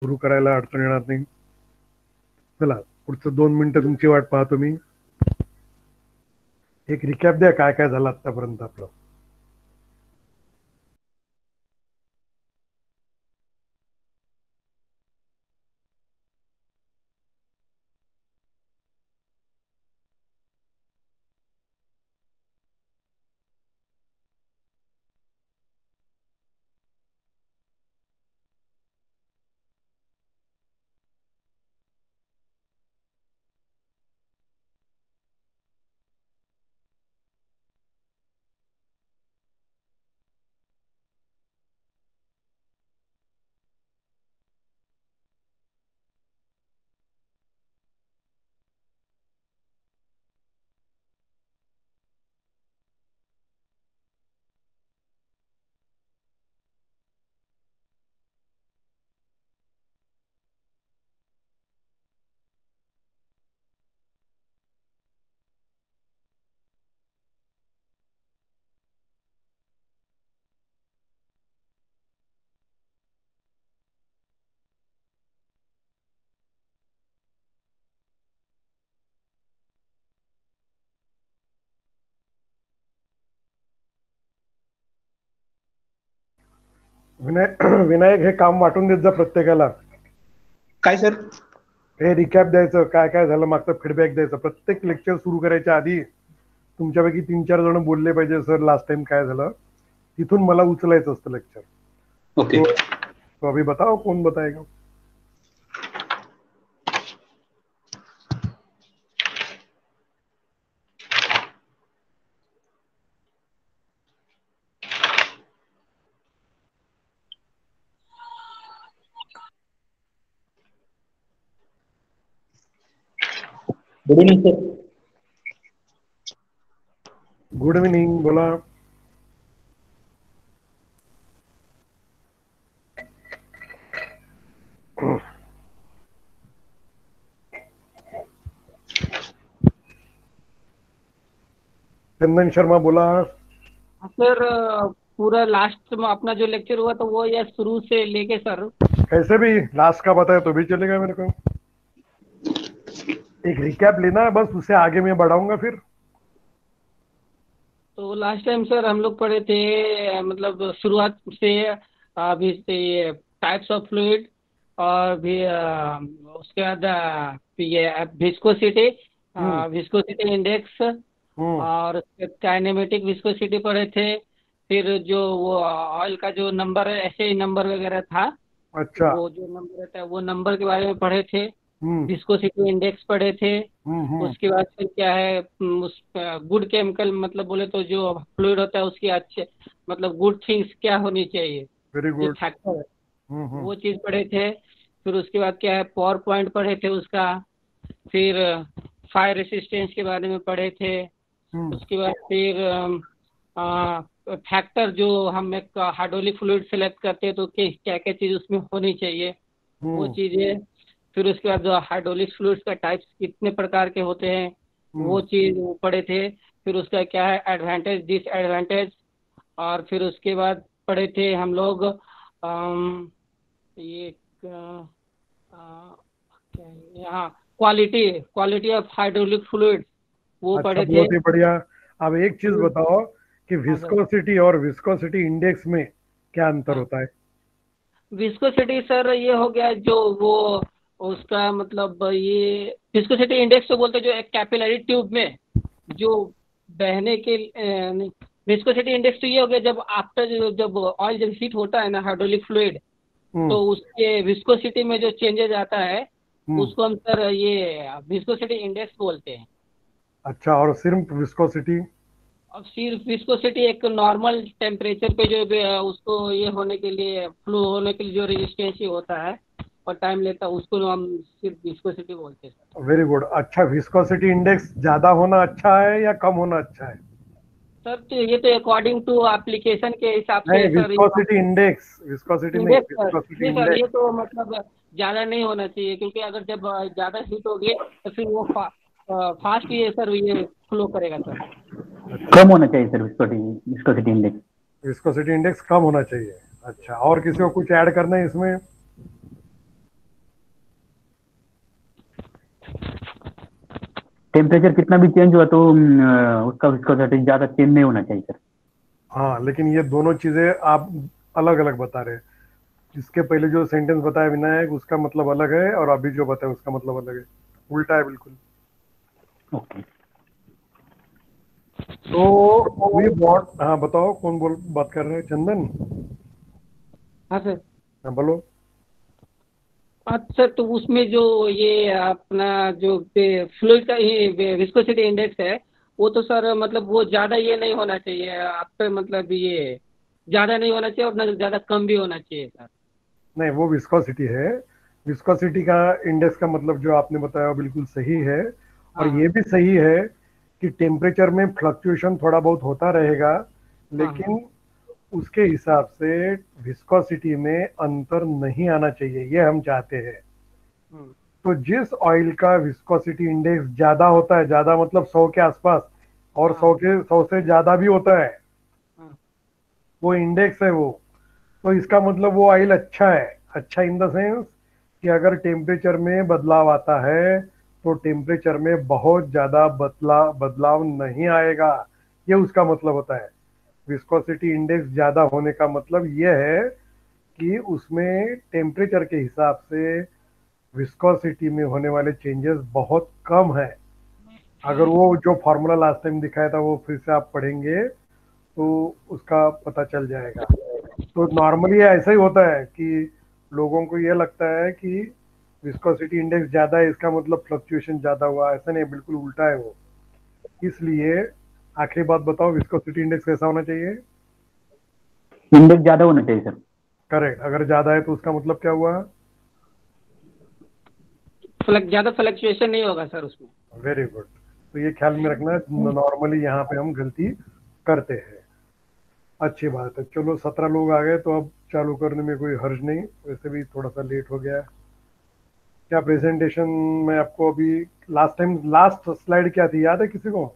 सुरू करायला अडचण येणार नाही. चला, पुढचं 2 मिनिटं तुमची वाट पाहतो मी. एक रिकॅप द्या, काय काय झालं आतापर्यंत आपलं. विनायक, हे काम वाटून देत जा प्रत्येकाला. काय सर? हे रिकॅप द्यायचं, काय काय झालं मागचा फीडबॅक द्यायचा. प्रत्येक लेक्चर सुरू करायच्या आधी तुमच्यापैकी 3-4 जण बोलले पाहिजे, सर लास्ट टाइम काय झालं. तिथून मला उचलायचं असतं लेक्चर. ओके. तो अभी बताओ, कौन बताएगा. Good evening sir. Good evening, बोला. चंदन शर्मा बोला. सर पूरा लास्ट में अपना जो लेक्चर हुआ था वो या शुरू से लेके सर? कैसे भी लास्ट का बताया तो भी चलेगा मेरे को. एक रिकैप लेना है बस, उससे आगे मैं बढ़ाऊंगा फिर. तो लास्ट टाइम सर हम लोग पढ़े थे, मतलब शुरुआत से अभी से ये टाइप्स ऑफ फ्लूइड, और भी उसके बाद ये विस्कोसिटी, विस्कोसिटी इंडेक्स, और काइनेमेटिक विस्कोसिटी पढ़े थे. फिर जो वो ऑयल का जो नंबर है, ऐसे ही नंबर वगैरह था. अच्छा. वो जो नंबर रहता है वो नंबर के बारे में पढ़े थे. हम्म. विस्कोसिटी इंडेक्स पढ़े थे. हम्म. उसके बाद फिर क्या है, उस गुड केमिकल, मतलब बोले तो जो फ्लूइड होता है उसकी अच्छे, मतलब गुड थिंग्स क्या होनी चाहिए, वेरी जो गुड. फैक्टर है वो चीज पढ़े थे. फिर उसके बाद क्या है, पावर पॉइंट पढ़े थे उसका. फिर फायर रेसिस्टेंस के बारे में पढ़े थे. उसके बाद फिर फैक्टर, जो हम एक हाइड्रोलिक फ्लूइड सेलेक्ट करते हैं तो क्या क्या चीज उसमें होनी चाहिए, वो चीजें. फिर उसके बाद जो हाइड्रोलिक फ्लूइड्स का टाइप्स कितने प्रकार के होते हैं, वो चीज पढ़े थे. फिर उसका क्या है, एडवांटेज डिसएडवांटेज. और फिर उसके बाद पढ़े थे हम लोग ये यहाँ quality quality of hydraulic fluid, वो अच्छा, पढ़े थे. बहुत ही बढ़िया. अब एक चीज बताओ कि हाँ सर. विस्कोसिटी और विस्कोसिटी इंडेक्स में क्या अंतर होता है. विस्कोसिटी सर ये हो गया जो वो उसका मतलब ये विस्कोसिटी इंडेक्स तो बोलते हैं जो एक कैपिलरी ट्यूब में जो बहने के विस्कोसिटी इंडेक्स तो ये हो गया जब आफ्टर, जब ऑयल जब हीट होता है ना, हाइड्रोलिक फ्लूइड, तो उसके विस्कोसिटी में जो चेंजेस आता है उसको हम सर ये विस्कोसिटी इंडेक्स बोलते हैं. अच्छा, और सिर्फ विस्कोसिटी. अब सिर्फ विस्कोसिटी एक नॉर्मल टेम्परेचर पे जो उसको ये होने के लिए, फ्लो होने के लिए जो रेजिस्टेंस होता है और टाइम लेता है, उसको हम सिर्फ विस्कोसिटी बोलते हैं सर. Very good. अच्छा, विस्कोसिटी इंडेक्स ज्यादा होना अच्छा है या कम होना अच्छा है. सर तो ये तो अकॉर्डिंग टू एप्लीकेशन के हिसाब से नहीं, सर. विस्कोसिटी इंडेक्स, विस्कोसिटी नहीं, इंडेक्स सर, विस्कोसिटी नहीं सर, ये इंडेक्स. तो मतलब ज्यादा नहीं होना चाहिए, क्योंकि अगर जब ज्यादा हीट होगी तो फिर वो फास्ट ये सर ये फ्लो करेगा सर. कम होना चाहिए sir viscosity index. Viscosity index कम होना चाहिए. अच्छा, और किसी को कुछ ऐड करना है इसमें. टेम्परेचर कितना भी चेंज हुआ तो उसका विस्कोसिटी ज्यादा चेंज नहीं होना चाहिए सर। हाँ, लेकिन ये दोनों चीजें आप अलग अलग बता रहे हैं। इसके पहले जो सेंटेंस बताया विनायक, उसका मतलब अलग है, और अभी जो बताया उसका मतलब अलग है, उल्टा है बिल्कुल। ओके। तो वी वॉट, हाँ बताओ कौन बोल बात कर रहे हैं? चंदन? हाँ सर। हाँ बोलो। अच्छा, तो उसमें जो ये अपना जो फ्लूइड का ये विस्कोसिटी इंडेक्स है, वो तो सर मतलब वो ज़्यादा ये नहीं होना चाहिए आप पे, मतलब ये ज़्यादा नहीं होना चाहिए और ना ज़्यादा कम भी होना चाहिए सर। नहीं, वो विस्कोसिटी है। विस्कोसिटी का इंडेक्स का मतलब जो आपने बताया वो बिल्कुल सही है। और हाँ ये भी सही है कि टेम्परेचर में फ्लक्चुएशन थोड़ा बहुत होता रहेगा, हाँ हाँ। लेकिन उसके हिसाब से विस्कोसिटी में अंतर नहीं आना चाहिए, ये हम चाहते हैं। हम्म, तो जिस ऑयल का विस्कोसिटी इंडेक्स ज्यादा होता है, ज्यादा मतलब 100 के आसपास, और हाँ 100 से ज्यादा भी होता है, हाँ वो इंडेक्स है वो, तो इसका मतलब वो ऑयल अच्छा है। अच्छा इन द सेंस कि अगर टेम्परेचर में बदलाव आता है तो टेम्परेचर में बहुत ज्यादा बदलाव नहीं आएगा, ये उसका मतलब होता है। विस्कोसिटी इंडेक्स ज्यादा होने का मतलब ये है कि उसमें टेम्परेचर के हिसाब से विस्कोसिटी में होने वाले चेंजेस बहुत कम है। अगर वो जो फॉर्मूला लास्ट टाइम दिखाया था वो फिर से आप पढ़ेंगे तो उसका पता चल जाएगा। तो नॉर्मली ऐसा ही होता है कि लोगों को ये लगता है कि विस्कोसिटी इंडेक्स ज्यादा है इसका मतलब फ्लक्चुएशन ज्यादा हुआ, ऐसा नहीं, बिल्कुल उल्टा है वो। इसलिए आखिरी बात बताओ, विस्कोसिटी इंडेक्स कैसा होना चाहिए? इंडेक्स ज्यादा होना चाहिए सर। करेक्ट। अगर ज्यादा है तो उसका मतलब क्या हुआ? ज़्यादा फ्लक्चुएशन नहीं होगा सर उसमें। Very good. तो ये ख्याल में रखना, नॉर्मली यहाँ पे हम गलती करते हैं। अच्छी बात है। चलो 17 लोग आ गए तो अब चालू करने में कोई हर्ज नहीं, वैसे भी थोड़ा सा लेट हो गया है। क्या प्रेजेंटेशन में आपको अभी, लास्ट टाइम लास्ट स्लाइड क्या थी याद है किसी को?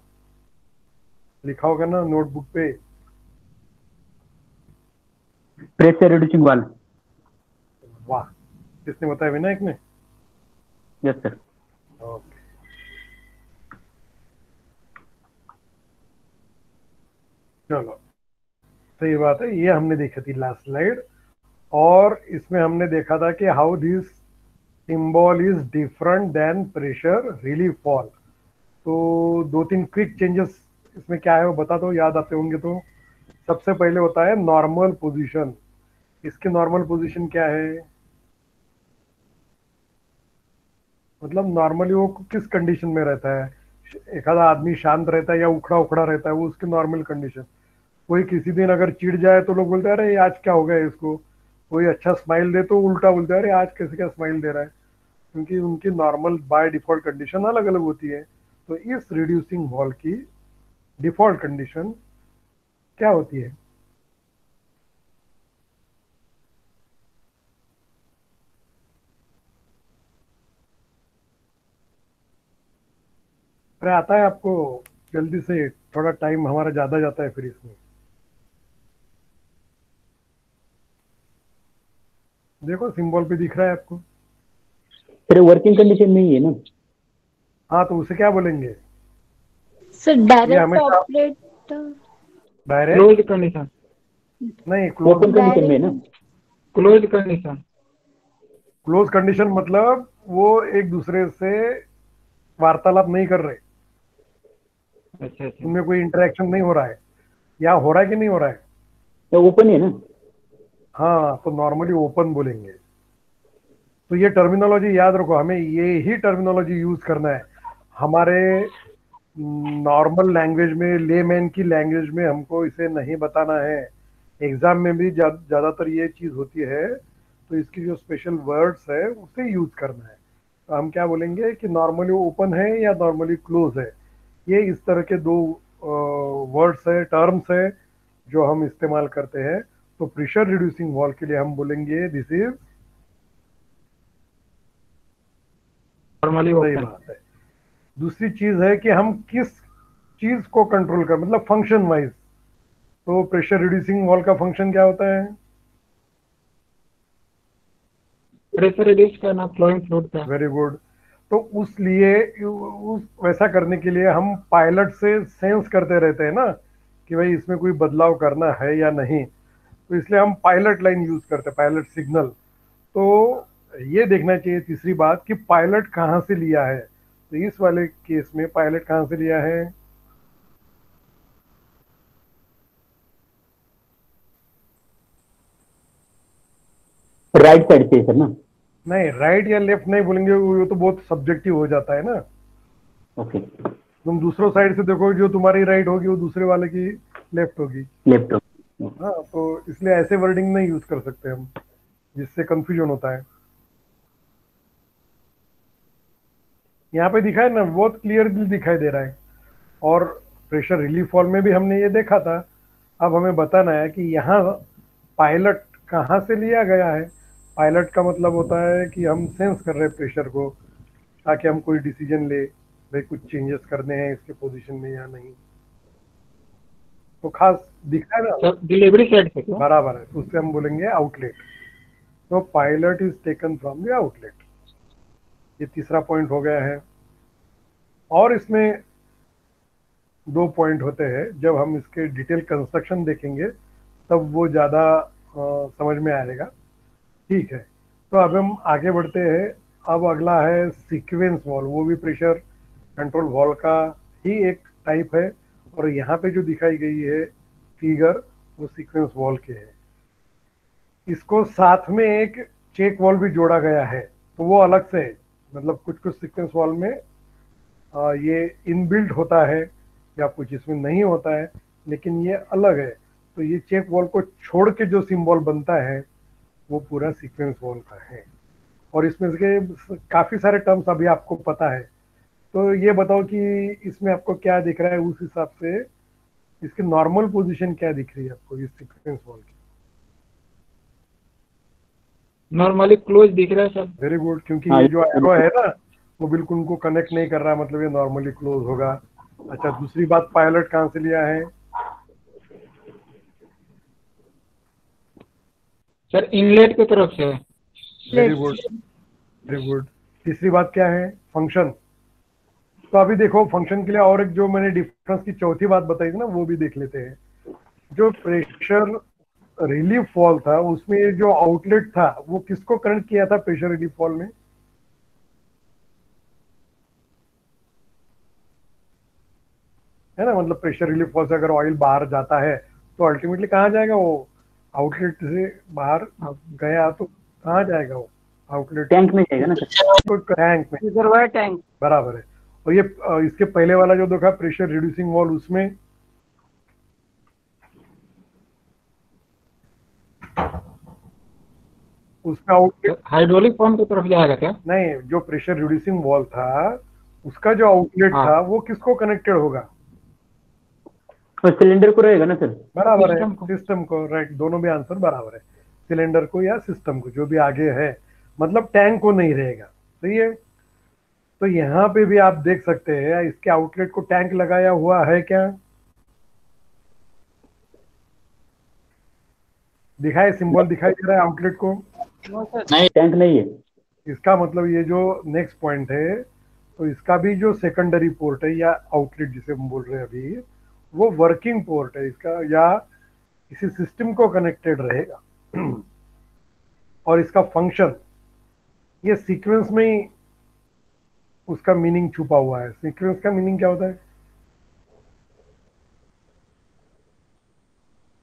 लिखा होगा ना नोटबुक पे? Pressure reducing valve. वाह, किसने बताया? विनायक ने? Yes sir. ओके, चलो सही बात है। ये हमने देखी थी लास्ट स्लाइड, और इसमें हमने देखा था कि how this symbol is different than pressure relief valve. तो दो तीन क्विक चेंजेस इसमें क्या है वो बता दो, याद आते होंगे तो। सबसे पहले होता है नॉर्मल पोजीशन। इसकी नॉर्मल पोजीशन क्या है? मतलब नॉर्मली वो किस कंडीशन में रहता है? एक आधा आदमी शांत रहता है या उखड़ा उखड़ा रहता है, वो उसकी नॉर्मल कंडीशन। कोई किसी दिन अगर चिढ़ जाए तो लोग बोलते हैं अरे आज क्या हो गया इसको। कोई अच्छा स्माइल दे तो उल्टा बोलते हैं अरे आज कैसे क्या स्माइल दे रहा है, क्योंकि उनकी नॉर्मल बाय डिफॉल्ट कंडीशन अलग अलग होती है। तो इस रिड्यूसिंग वॉल की डिफॉल्ट कंडीशन क्या होती है? अरे आता है आपको? जल्दी से, थोड़ा टाइम हमारा ज्यादा जाता है फिर इसमें। देखो सिंबल पे दिख रहा है आपको? सर वर्किंग कंडीशन में ही है ना। हाँ, तो उसे क्या बोलेंगे? सर ये डायरेक्ट हमेशा ऑपरेटर। Direct close condition. नहीं, क्लोज। ओपन कंडीशन में है ना। Close condition. क्लोज कंडीशन मतलब वो एक दूसरे से वार्तालाप नहीं कर रहे, अच्छा अच्छा। उनमें कोई इंटरेक्शन नहीं हो रहा है, या हो रहा है कि नहीं हो रहा है? तो ओपन ही है ना। हाँ, तो नॉर्मली ओपन बोलेंगे। तो ये टर्मिनोलॉजी याद रखो, हमें ये ही टर्मिनोलॉजी यूज करना है। हमारे नॉर्मल लैंग्वेज में, लेमैन की लैंग्वेज में हमको इसे नहीं बताना है। एग्जाम में भी ज्यादातर ये चीज होती है, तो इसकी जो स्पेशल वर्ड्स है उसे यूज करना है। तो हम क्या बोलेंगे कि नॉर्मली ओपन है या नॉर्मली क्लोज है। ये इस तरह के दो वर्ड्स है, टर्म्स है, जो हम इस्तेमाल करते हैं। तो प्रेशर रिड्यूसिंग वॉल के लिए हम बोलेंगे दिस इज, नॉर्मली सही ओपन। बात है। दूसरी चीज है कि हम किस चीज को कंट्रोल कर, मतलब फंक्शन वाइज। तो प्रेशर रिड्यूसिंग वॉल का फंक्शन क्या होता है? प्रेशर रिड्यूस करना फ्लोइंग फ्लूइड का। Very good. तो उस लिए वैसा करने के लिए हम पायलट से सेंस करते रहते हैं ना कि भाई इसमें कोई बदलाव करना है या नहीं, तो इसलिए हम पायलट लाइन यूज करते हैं, पायलट सिग्नल। तो ये देखना चाहिए तीसरी बात कि पायलट कहाँ से लिया है। तो इस वाले केस में पायलट कहाँ से लिया है, राइट साइड से सर ना? नहीं राइट या लेफ्ट नहीं बोलेंगे, वो तो बहुत सब्जेक्टिव हो जाता है ना। ओके, तुम दूसरों साइड से देखो, जो तुम्हारी राइट होगी वो दूसरे वाले की लेफ्ट होगी। लेफ्ट। हाँ, तो इसलिए ऐसे वर्डिंग नहीं यूज कर सकते हम, जिससे कंफ्यूजन होता है। यहाँ पे दिखा है ना, बहुत क्लियरली दिखाई दे रहा है। और प्रेशर रिलीफ फॉल में भी हमने ये देखा था। अब हमें बताना है कि यहाँ पायलट कहाँ से लिया गया है। पायलट का मतलब होता है कि हम सेंस कर रहे हैं प्रेशर को, ताकि हम कोई डिसीजन ले, भाई कुछ चेंजेस करने हैं इसके पोजीशन में या नहीं। तो खास दिखा है ना सर डिलीवरी साइड से क्या? बराबर है, तो उससे हम बोलेंगे आउटलेट। तो pilot is taken from the outlet. ये तीसरा पॉइंट हो गया है। और इसमें 2 पॉइंट होते हैं, जब हम इसके डिटेल कंस्ट्रक्शन देखेंगे तब वो ज़्यादा समझ में आएगा। ठीक है, तो अब हम आगे बढ़ते हैं। अब अगला है सीक्वेंस वॉल्व, वो भी प्रेशर कंट्रोल वॉल्व का ही एक टाइप है। और यहाँ पे जो दिखाई गई है फिगर, वो सीक्वेंस वॉल्व के है। इसको साथ में एक चेक वॉल्व भी जोड़ा गया है, तो वो अलग से है। मतलब कुछ कुछ सीक्वेंस वॉल्व में ये इनबिल्ट होता है या कुछ इसमें नहीं होता है, लेकिन ये अलग है। तो ये चेक वॉल्व को छोड़ के जो सिंबल बनता है वो पूरा सीक्वेंस वॉल्व का है। और इसमें से काफी सारे टर्म्स अभी आपको पता है। तो ये बताओ कि इसमें आपको क्या दिख रहा है, उस हिसाब से इसकी नॉर्मल पोजीशन क्या दिख रही है आपको इस सीक्वेंस वॉल्व की। नॉर्मली क्लोज दिख रहा है सर। वेरी गुड, क्योंकि हाँ, ये जो एरो है ना वो बिल्कुल उनको कनेक्ट नहीं कर रहा, मतलब ये नॉर्मली क्लोज होगा। अच्छा, दूसरी बात, पायलट कहाँ से लिया है, सर इनलेट की तरफ से है। Very good, very good. तीसरी बात क्या है, फंक्शन। तो अभी देखो फंक्शन के लिए और एक जो मैंने डिफरेंस की चौथी बात बताई थी ना, वो भी देख लेते हैं। जो प्रेशर रिलीफ फॉल था उसमें ये जो आउटलेट था वो किसको कनेक्ट किया था प्रेशर रिलीफ फॉल में, है ना। मतलब प्रेशर रिलीफ फॉल से अगर ऑयल बाहर जाता है तो अल्टीमेटली कहाँ जाएगा, वो आउटलेट से बाहर गया तो कहाँ जाएगा वो आउटलेट, टैंक में जाएगा ना सर? टैंक में, रिजर्वायर टैंक। बराबर है। और ये इसके पहले वाला जो देखा प्रेशर रिड्यूसिंग वॉल्व, उसमें उसका आउटलेट हाइड्रोलिक पंप की तरफ जाएगा क्या? नहीं, जो प्रेशर रिड्यूसिंग वॉल्व था उसका जो आउटलेट हाँ। था वो किसको कनेक्टेड होगा, तो सिलेंडर को रहेगा ना सर? बराबर है, सिस्टम को। सिस्टम को। राइट, दोनों भी आंसर बराबर है, सिलेंडर को या सिस्टम को, जो भी आगे है। मतलब टैंक को नहीं रहेगा, सही है। तो यहाँ पे भी आप देख सकते हैं इसके आउटलेट को टैंक लगाया हुआ है क्या, दिखाए, सिंबल दिखाई दे रहा है आउटलेट को। नहीं, टैंक नहीं है। इसका मतलब ये जो नेक्स्ट पॉइंट है, तो इसका भी जो सेकेंडरी पोर्ट है या आउटलेट जिसे हम बोल रहे हैं अभी, वो वर्किंग पोर्ट है इसका, या किसी सिस्टम को कनेक्टेड रहेगा। और इसका फंक्शन, ये सीक्वेंस में ही उसका मीनिंग छुपा हुआ है। सीक्वेंस का मीनिंग क्या होता है,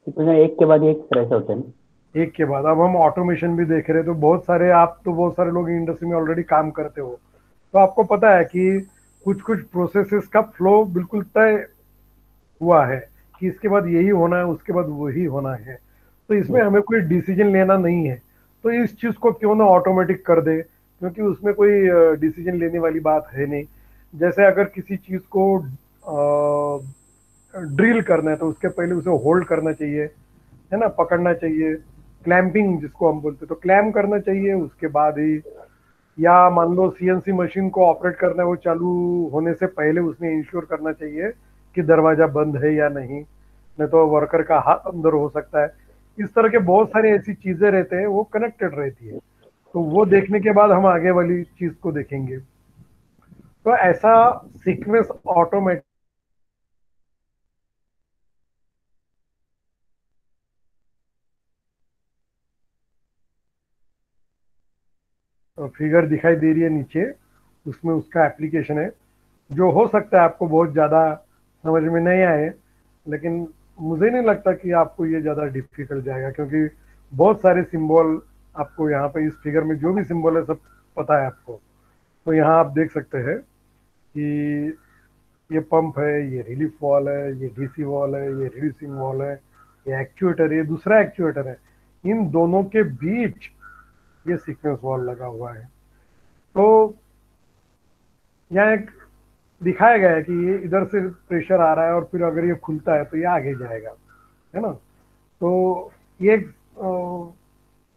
तो एक के बाद एक तरह से होता है ना? एक के बाद। अब हम ऑटोमेशन भी देख रहे हैं, तो बहुत सारे लोग इंडस्ट्री में ऑलरेडी काम करते हो, तो आपको पता है कि कुछ कुछ प्रोसेसेस का फ्लो बिल्कुल तय हुआ है कि इसके बाद यही होना है, उसके बाद वही होना है। तो इसमें हमें कोई डिसीजन लेना नहीं है, तो इस चीज को क्यों ना ऑटोमेटिक कर दे, क्योंकि उसमें कोई डिसीजन लेने वाली बात है नहीं। जैसे अगर किसी चीज को ड्रिल करना है तो उसके पहले उसे होल्ड करना चाहिए, है ना, पकड़ना चाहिए, क्लैंपिंग जिसको हम बोलते हैं, तो क्लैम्प करना चाहिए, उसके बाद ही। या मान लो सीएनसी मशीन को ऑपरेट करना है, वो चालू होने से पहले उसने इंश्योर करना चाहिए कि दरवाजा बंद है या नहीं तो वर्कर का हाथ अंदर हो सकता है। इस तरह के बहुत सारी ऐसी चीजें रहते हैं, वो कनेक्टेड रहती है। तो वो देखने के बाद हम आगे वाली चीज को देखेंगे। तो ऐसा सीक्वेंस ऑटोमेटिक फिगर दिखाई दे रही है नीचे, उसमें उसका एप्लीकेशन है, जो हो सकता है आपको बहुत ज़्यादा समझ में नहीं आए, लेकिन मुझे नहीं लगता कि आपको ये ज़्यादा डिफिकल्ट जाएगा, क्योंकि बहुत सारे सिंबल आपको यहाँ पे इस फिगर में जो भी सिंबल है सब पता है आपको। तो यहाँ आप देख सकते हैं कि ये पंप है, ये रिलीफ वॉल है, ये डीसी वॉल है, ये रिड्यूसिंग वॉल है, ये एक्चुएटर, ये दूसरा एक्चुएटर है। इन दोनों के बीच ये सीक्वेंस वॉल लगा हुआ है। तो यहाँ एक दिखाया गया है कि ये इधर से प्रेशर आ रहा है और फिर अगर ये खुलता है तो ये आगे जाएगा, है ना। तो ये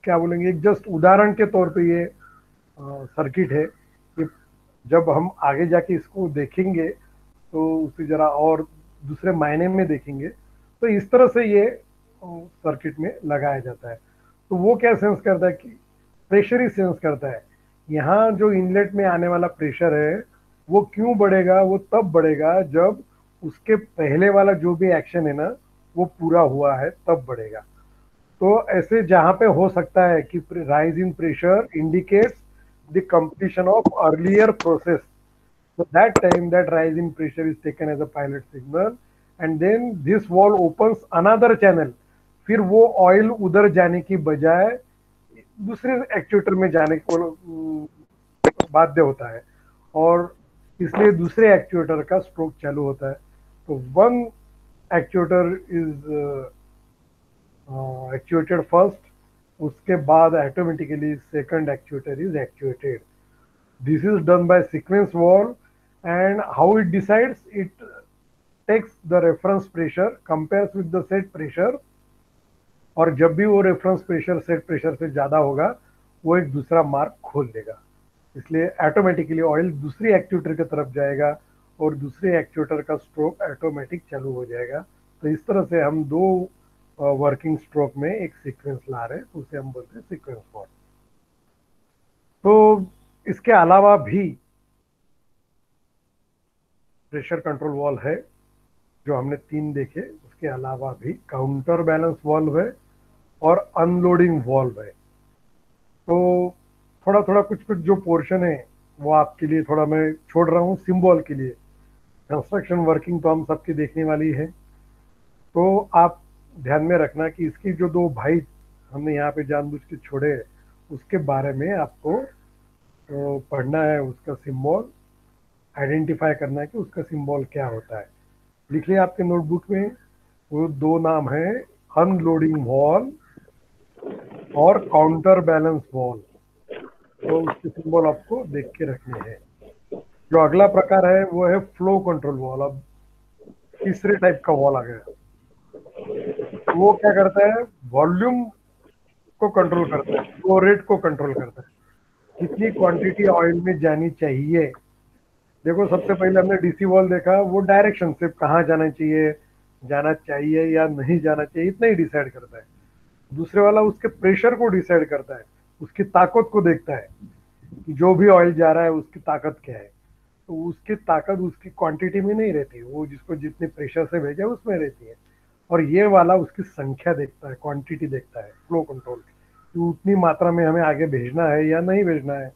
क्या बोलेंगे, एक जस्ट उदाहरण के तौर पे ये सर्किट है। ये जब हम आगे जाके इसको देखेंगे तो उसे जरा और दूसरे मायने में देखेंगे, तो इस तरह से ये सर्किट में लगाया जाता है। तो वो क्या सेंस करता है कि प्रेशर ही सेंस करता है। यहाँ जो इनलेट में आने वाला प्रेशर है वो क्यों बढ़ेगा, वो तब बढ़ेगा जब उसके पहले वाला जो भी एक्शन है ना वो पूरा हुआ है, तब बढ़ेगा। तो ऐसे जहां पे हो सकता है कि rise in pressure indicates the completion of earlier process, so that time that rise in pressure is taken as a pilot signal, and then this valve opens another channel। फिर वो ऑयल उधर जाने की बजाय दूसरे एक्चुएटर में जाने को बाध्य होता है, और इसलिए दूसरे एक्चुएटर का स्ट्रोक चालू होता है। तो one actuator is actuated first, उसके बाद automatically second actuator is actuated. This is done by sequence valve, and how it decides, it takes the reference pressure, compares with the set pressure, और जब भी वो रेफरेंस प्रेशर सेट प्रेशर से ज़्यादा होगा वो एक दूसरा मार्ग खोल देगा। इसलिए ऑटोमेटिकली ऑयल दूसरी एक्चुएटर की तरफ जाएगा और दूसरे एक्चुएटर का स्ट्रोक ऑटोमेटिक चालू हो जाएगा। तो इस तरह से हम दो वर्किंग स्ट्रोक में एक सीक्वेंस ला रहे हैं, तो उसे हम बोलते हैं सीक्वेंस वॉल्व। तो इसके अलावा भी प्रेशर कंट्रोल वॉल्व है, जो हमने 3 देखे। उसके अलावा भी काउंटर बैलेंस वॉल्व है और अनलोडिंग वॉल्व है। तो थोड़ा थोड़ा कुछ कुछ जो पोर्शन है वो आपके लिए थोड़ा मैं छोड़ रहा हूँ सिंबल के लिए। कंस्ट्रक्शन वर्किंग तो हम सबकी देखने वाली है। तो आप ध्यान में रखना कि इसकी जो 2 भाई हमने यहाँ पे जानबूझ के छोड़े, उसके बारे में आपको तो पढ़ना है, उसका सिंबल आइडेंटिफाई करना है कि उसका सिंबल क्या होता है। लिख लिया आपके नोटबुक में। वो 2 नाम है, अनलोडिंग वॉल और काउंटर बैलेंस वॉल। तो उसके सिंबल आपको देख के रखने हैं। जो अगला प्रकार है वो है फ्लो कंट्रोल वॉल। अब तीसरे टाइप का वॉल आ गया। वो क्या करता है, वॉल्यूम को कंट्रोल करता है, फ्लो रेट को कंट्रोल करता है, कितनी क्वांटिटी ऑयल में जानी चाहिए। देखो सबसे पहले हमने डीसी वॉल देखा, वो डायरेक्शन से कहाँ जाना चाहिए या नहीं जाना चाहिए, इतना ही डिसाइड करता है। दूसरे वाला उसके प्रेशर को डिसाइड करता है, उसकी ताकत को देखता है कि जो भी ऑयल जा रहा है उसकी ताकत क्या है। तो उसकी ताकत उसकी क्वांटिटी में नहीं रहती, वो जिसको जितने प्रेशर से भेजा उसमें रहती है। और ये वाला उसकी संख्या देखता है, क्वांटिटी देखता है, फ्लो कंट्रोल, कि उतनी मात्रा में हमें आगे भेजना है या नहीं भेजना है।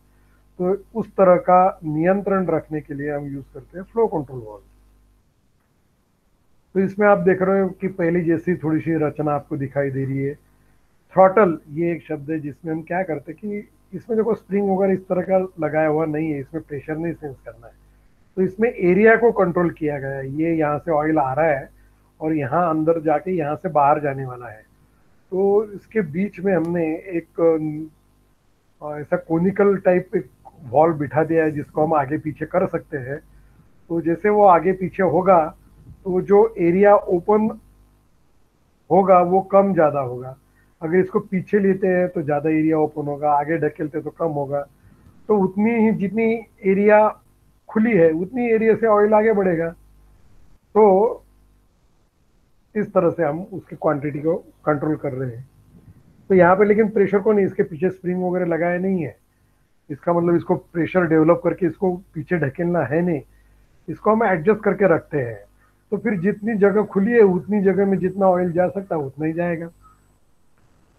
तो उस तरह का नियंत्रण रखने के लिए हम यूज करते हैं फ्लो कंट्रोल वॉल्व। तो इसमें आप देख रहे हो कि पहली जैसी थोड़ी सी रचना आपको दिखाई दे रही है। थ्रॉटल ये एक शब्द है जिसमें हम क्या करते हैं कि इसमें देखो स्प्रिंग वगैरह इस तरह का लगाया हुआ नहीं है, इसमें प्रेशर नहीं सेंस करना है। तो इसमें एरिया को कंट्रोल किया गया है। ये यहाँ से ऑयल आ रहा है और यहाँ अंदर जाके यहाँ से बाहर जाने वाला है। तो इसके बीच में हमने एक ऐसा कोनिकल टाइप एक वॉल्व बिठा दिया है जिसको हम आगे पीछे कर सकते हैं। तो जैसे वो आगे पीछे होगा तो जो एरिया ओपन होगा वो कम ज़्यादा होगा। अगर इसको पीछे लेते हैं तो ज़्यादा एरिया ओपन होगा, आगे ढकेलते तो कम होगा। तो उतनी ही जितनी एरिया खुली है उतनी एरिया से ऑयल आगे बढ़ेगा। तो इस तरह से हम उसकी क्वांटिटी को कंट्रोल कर रहे हैं। तो यहाँ पे लेकिन प्रेशर को नहीं, इसके पीछे स्प्रिंग वगैरह लगाया नहीं है। इसका मतलब इसको प्रेशर डेवलप करके इसको पीछे ढकेलना है नहीं, इसको हम एडजस्ट करके रखते हैं। तो फिर जितनी जगह खुली है उतनी जगह में जितना ऑयल जा सकता है उतना ही जाएगा।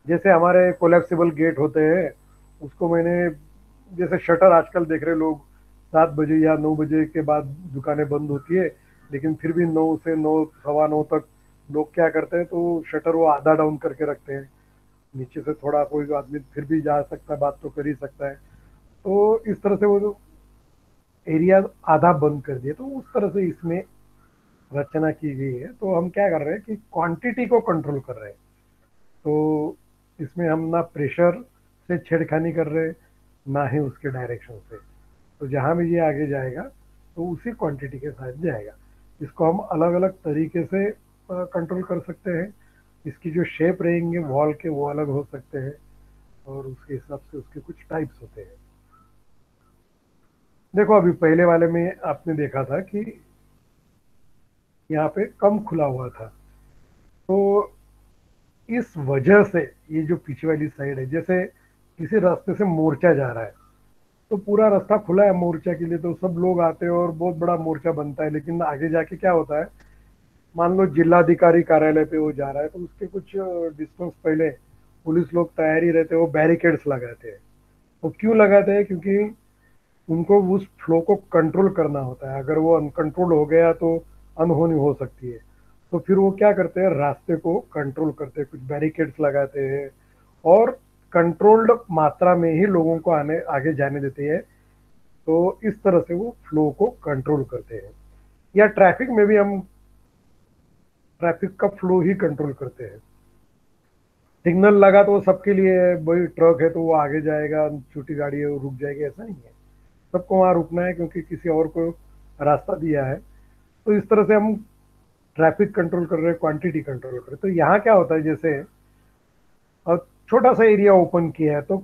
जैसे हमारे कोलैप्सिबल गेट होते हैं, उसको मैंने, जैसे शटर आजकल देख रहे लोग 7 बजे या 9 बजे के बाद दुकानें बंद होती है, लेकिन फिर भी 9 से 9 सवा 9 तक लोग क्या करते हैं, तो शटर वो आधा डाउन करके रखते हैं, नीचे से थोड़ा कोई आदमी फिर भी जा सकता है, बात तो कर ही सकता है। तो इस तरह से वो एरिया आधा बंद कर दिया, तो उस तरह से इसमें रचना की गई है। तो हम क्या कर रहे हैं कि क्वांटिटी को कंट्रोल कर रहे हैं। तो इसमें हम ना प्रेशर से छेड़खानी कर रहे हैं, ना ही उसके डायरेक्शन से। तो जहाँ भी ये आगे जाएगा तो उसी क्वांटिटी के साथ जाएगा। इसको हम अलग अलग तरीके से कंट्रोल कर सकते हैं। इसकी जो शेप रहेंगे वॉल के वो अलग हो सकते हैं, और उसके हिसाब से उसके कुछ टाइप्स होते हैं। देखो अभी पहले वाले में आपने देखा था कि यहाँ पे कम खुला हुआ था, तो इस वजह से ये जो पीछे वाली साइड है, जैसे किसी रास्ते से मोर्चा जा रहा है तो पूरा रास्ता खुला है मोर्चा के लिए, तो सब लोग आते हैं और बहुत बड़ा मोर्चा बनता है। लेकिन आगे जाके क्या होता है, मान लो जिलाधिकारी कार्यालय पे वो जा रहा है, तो उसके कुछ डिस्टेंस पहले पुलिस लोग तैयारी रहते हैं, वो बैरिकेड्स लगाते हैं। वो क्यों लगाते हैं, क्योंकि उनको उस फ्लो को कंट्रोल करना होता है। अगर वो अनकंट्रोल हो गया तो अनहोनी हो सकती है। तो फिर वो क्या करते हैं, रास्ते को कंट्रोल करते हैं, कुछ बैरिकेड्स लगाते हैं और कंट्रोल्ड मात्रा में ही लोगों को आने आगे जाने देते हैं। तो इस तरह से वो फ्लो को कंट्रोल करते हैं। या ट्रैफिक में भी हम ट्रैफिक का फ्लो ही कंट्रोल करते हैं। सिग्नल लगा तो सबके लिए है, भाई ट्रक है तो वो आगे जाएगा, छोटी गाड़ी है वो रुक जाएगी, ऐसा नहीं है। सबको वहां रुकना है क्योंकि किसी और को रास्ता दिया है। तो इस तरह से हम ट्रैफिक कंट्रोल कर रहे हैं, क्वांटिटी कंट्रोल कर रहे हैं। तो यहाँ क्या होता है, जैसे छोटा सा एरिया ओपन किया है तो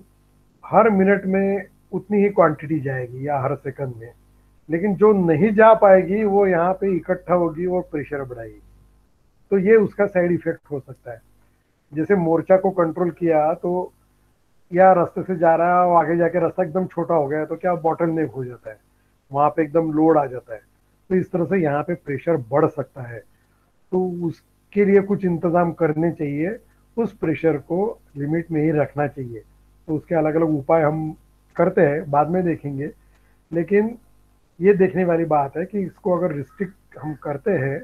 हर मिनट में उतनी ही क्वांटिटी जाएगी या हर सेकंड में, लेकिन जो नहीं जा पाएगी वो यहाँ पे इकट्ठा होगी और प्रेशर बढ़ाएगी। तो ये उसका साइड इफेक्ट हो सकता है। जैसे मोर्चा को कंट्रोल किया तो या रास्ते से जा रहा है और आगे जाके रास्ता एकदम छोटा हो गया तो क्या बॉटल नेक हो जाता है, वहां पे एकदम लोड आ जाता है। तो इस तरह से यहाँ पे प्रेशर बढ़ सकता है। तो उसके लिए कुछ इंतजाम करने चाहिए, उस प्रेशर को लिमिट में ही रखना चाहिए। तो उसके अलग अलग उपाय हम करते हैं, बाद में देखेंगे। लेकिन ये देखने वाली बात है कि इसको अगर रिस्ट्रिक्ट हम करते हैं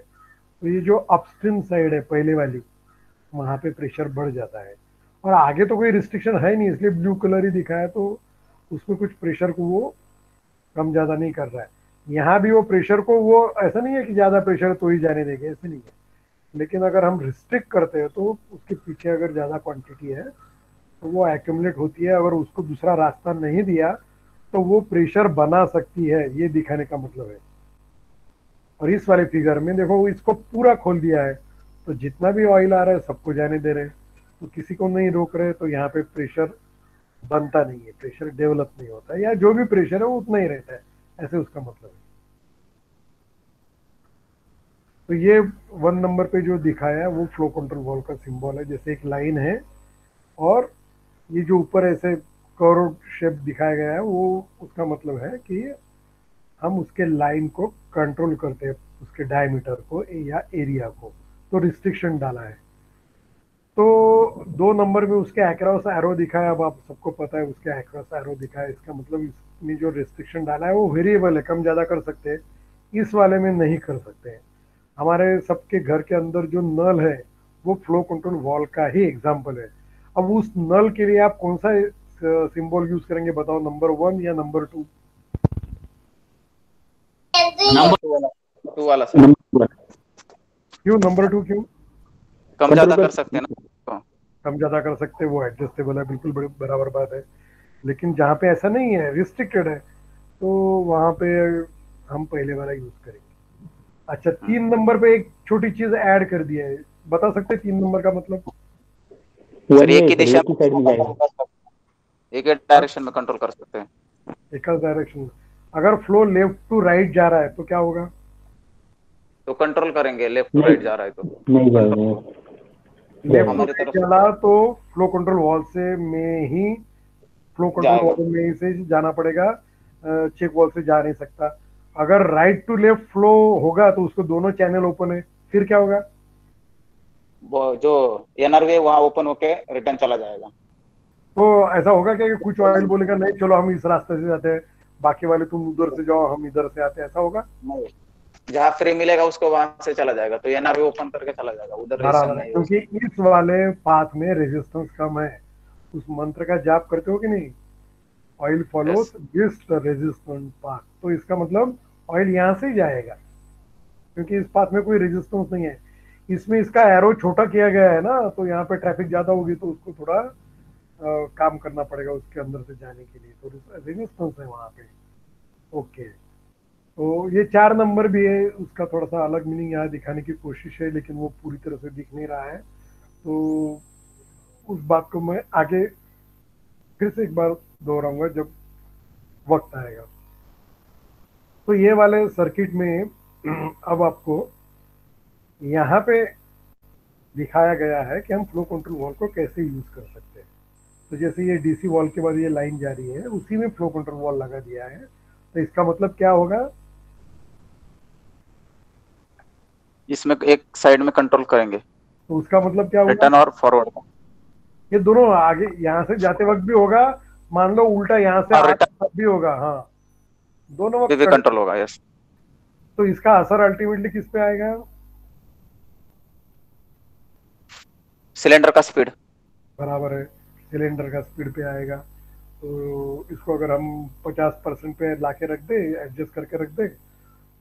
तो ये जो अपस्ट्रीम साइड है पहले वाली, वहां पे प्रेशर बढ़ जाता है। और आगे तो कोई रिस्ट्रिक्शन है नहीं, इसलिए ब्लू कलर ही दिखा है, तो उसमें कुछ प्रेशर को वो कम ज्यादा नहीं कर रहा है। यहाँ भी वो प्रेशर को, वो ऐसा नहीं है कि ज्यादा प्रेशर तो ही जाने देंगे, ऐसे नहीं है। लेकिन अगर हम रिस्ट्रिक्ट करते हैं तो उसके पीछे अगर ज्यादा क्वांटिटी है तो वो एक्यूमुलेट होती है। अगर उसको दूसरा रास्ता नहीं दिया तो वो प्रेशर बना सकती है, ये दिखाने का मतलब है। और इस वाले फिगर में देखो वो इसको पूरा खोल दिया है, तो जितना भी ऑयल आ रहा है सबको जाने दे रहे हैं, तो किसी को नहीं रोक रहे। तो यहाँ पे प्रेशर बनता नहीं है, प्रेशर डेवलप नहीं होता है, या जो भी प्रेशर है वो उतना ही रहता है, ऐसे उसका मतलब है। तो ये 1 नंबर पे जो दिखाया है वो फ्लो कंट्रोल वॉल्व का सिंबल है। जैसे एक लाइन है और ये जो ऊपर ऐसे कर्व शेप दिखाया गया है, वो उसका मतलब है कि हम उसके लाइन को कंट्रोल करते हैं, उसके डायमीटर को या एरिया को। तो रिस्ट्रिक्शन डाला है। तो 2 नंबर में उसके अक्रॉस एरो दिखा है। अब आप सबको पता है उसके अक्रॉस एरो दिखा है, इसका मतलब इसमें जो रिस्ट्रिक्शन डाला है वो वेरिएबल है, कम ज़्यादा कर सकते हैं। इस वाले में नहीं कर सकते हैं। हमारे सबके घर के अंदर जो नल है वो फ्लो कंट्रोल वॉल्व का ही एग्जाम्पल है। अब उस नल के लिए आप कौन सा सिंबल यूज करेंगे बताओ, नंबर 1 या नंबर 2? नंबर 2 वाला सर। नंबर क्यों नंबर 2 क्यों? कम ज्यादा कर सकते हैं ना, कम ज्यादा कर सकते हैं, वो एडजस्टेबल है, बिल्कुल बराबर बात है। लेकिन जहाँ पे ऐसा नहीं है, रिस्ट्रिक्टेड है, तो वहां पे हम पहले वाला यूज करेंगे। अच्छा 3 नंबर पे एक छोटी चीज ऐड कर दिया है, बता सकते हैं 3 नंबर का मतलब? सर एक ही दिशा की साइड में जाएगा, एक ही डायरेक्शन में कंट्रोल कर सकते हैं। एक डायरेक्शन। अगर फ्लो लेफ्ट टू राइट जा रहा है तो क्या होगा? तो कंट्रोल करेंगे, लेफ्ट टू राइट जा रहा है तो नहीं जाएगा। लेफ्ट टू राइट चला तो फ्लो कंट्रोल वॉल्व से में ही फ्लो कंट्रोल जाएगा। वाल्व में से जाना पड़ेगा, चेक वाल्व से जा नहीं सकता। अगर राइट टू लेफ्ट फ्लो होगा तो उसको दोनों चैनल ओपन है, फिर क्या होगा? वो जो एनआरवी वहां ओपन होके रिटर्न चला जाएगा। तो ऐसा होगा क्या कि कुछ ऑयल बोलेगा नहीं चलो हम इस रास्ते से जाते हैं, बाकी वाले तुम उधर से जाओ हम इधर से आते हैं, ऐसा होगा? नहीं, जहाँ फ्री मिलेगा उसको वहां से चला जाएगा, तो एनआरवी ओपन करके चला जाएगा, उधर रेजिस्टेंस बराबर है, नहीं क्योंकि होगा। इस वाले पाथ में रेजिस्टेंस कम है। उस मंत्र का जाप करते हो कि नहीं, oil follows yes, this resistance path, तो इसका मतलब ऑयल यहाँ से ही जाएगा, क्योंकि इस पाथ में कोई रेजिस्टेंस नहीं है। इसमें इसका एरो छोटा किया गया है ना, तो यहाँ पे ट्रैफिक ज्यादा होगी तो उसको थोड़ा काम करना पड़ेगा उसके अंदर से जाने के लिए, तो रेजिस्टेंस है वहां पे। ओके, तो ये 4 नंबर भी है, उसका थोड़ा सा अलग मीनिंग यहाँ दिखाने की कोशिश है, लेकिन वो पूरी तरह से दिख नहीं रहा है, तो उस बात को मैं आगे फिर से एक बार दोहराऊंगा जब वक्त आएगा। तो ये वाले सर्किट में अब आपको यहाँ पे दिखाया गया है कि हम फ्लो कंट्रोल वॉल्व को कैसे यूज कर सकते हैं। तो जैसे ये डीसी वॉल्व के बाद ये लाइन जा रही है, उसी में फ्लो कंट्रोल वॉल्व लगा दिया है, तो इसका मतलब क्या होगा? इसमें एक साइड में कंट्रोल करेंगे, तो उसका मतलब क्या होगा? रिटर्न और फॉरवर्ड। ये दोनों आगे यहाँ से जाते वक्त भी होगा, मान लो उल्टा यहाँ से हाँ, आते रिटर्न वक्त भी होगा, हाँ दोनों वक्त भी कंट्रोल होगा। यस, तो इसका असर अल्टीमेटली किस पे आएगा? सिलेंडर का स्पीड। बराबर है, सिलेंडर का स्पीड पे आएगा। तो इसको अगर हम 50% पे लाके रख दे, एडजस्ट करके रख दे,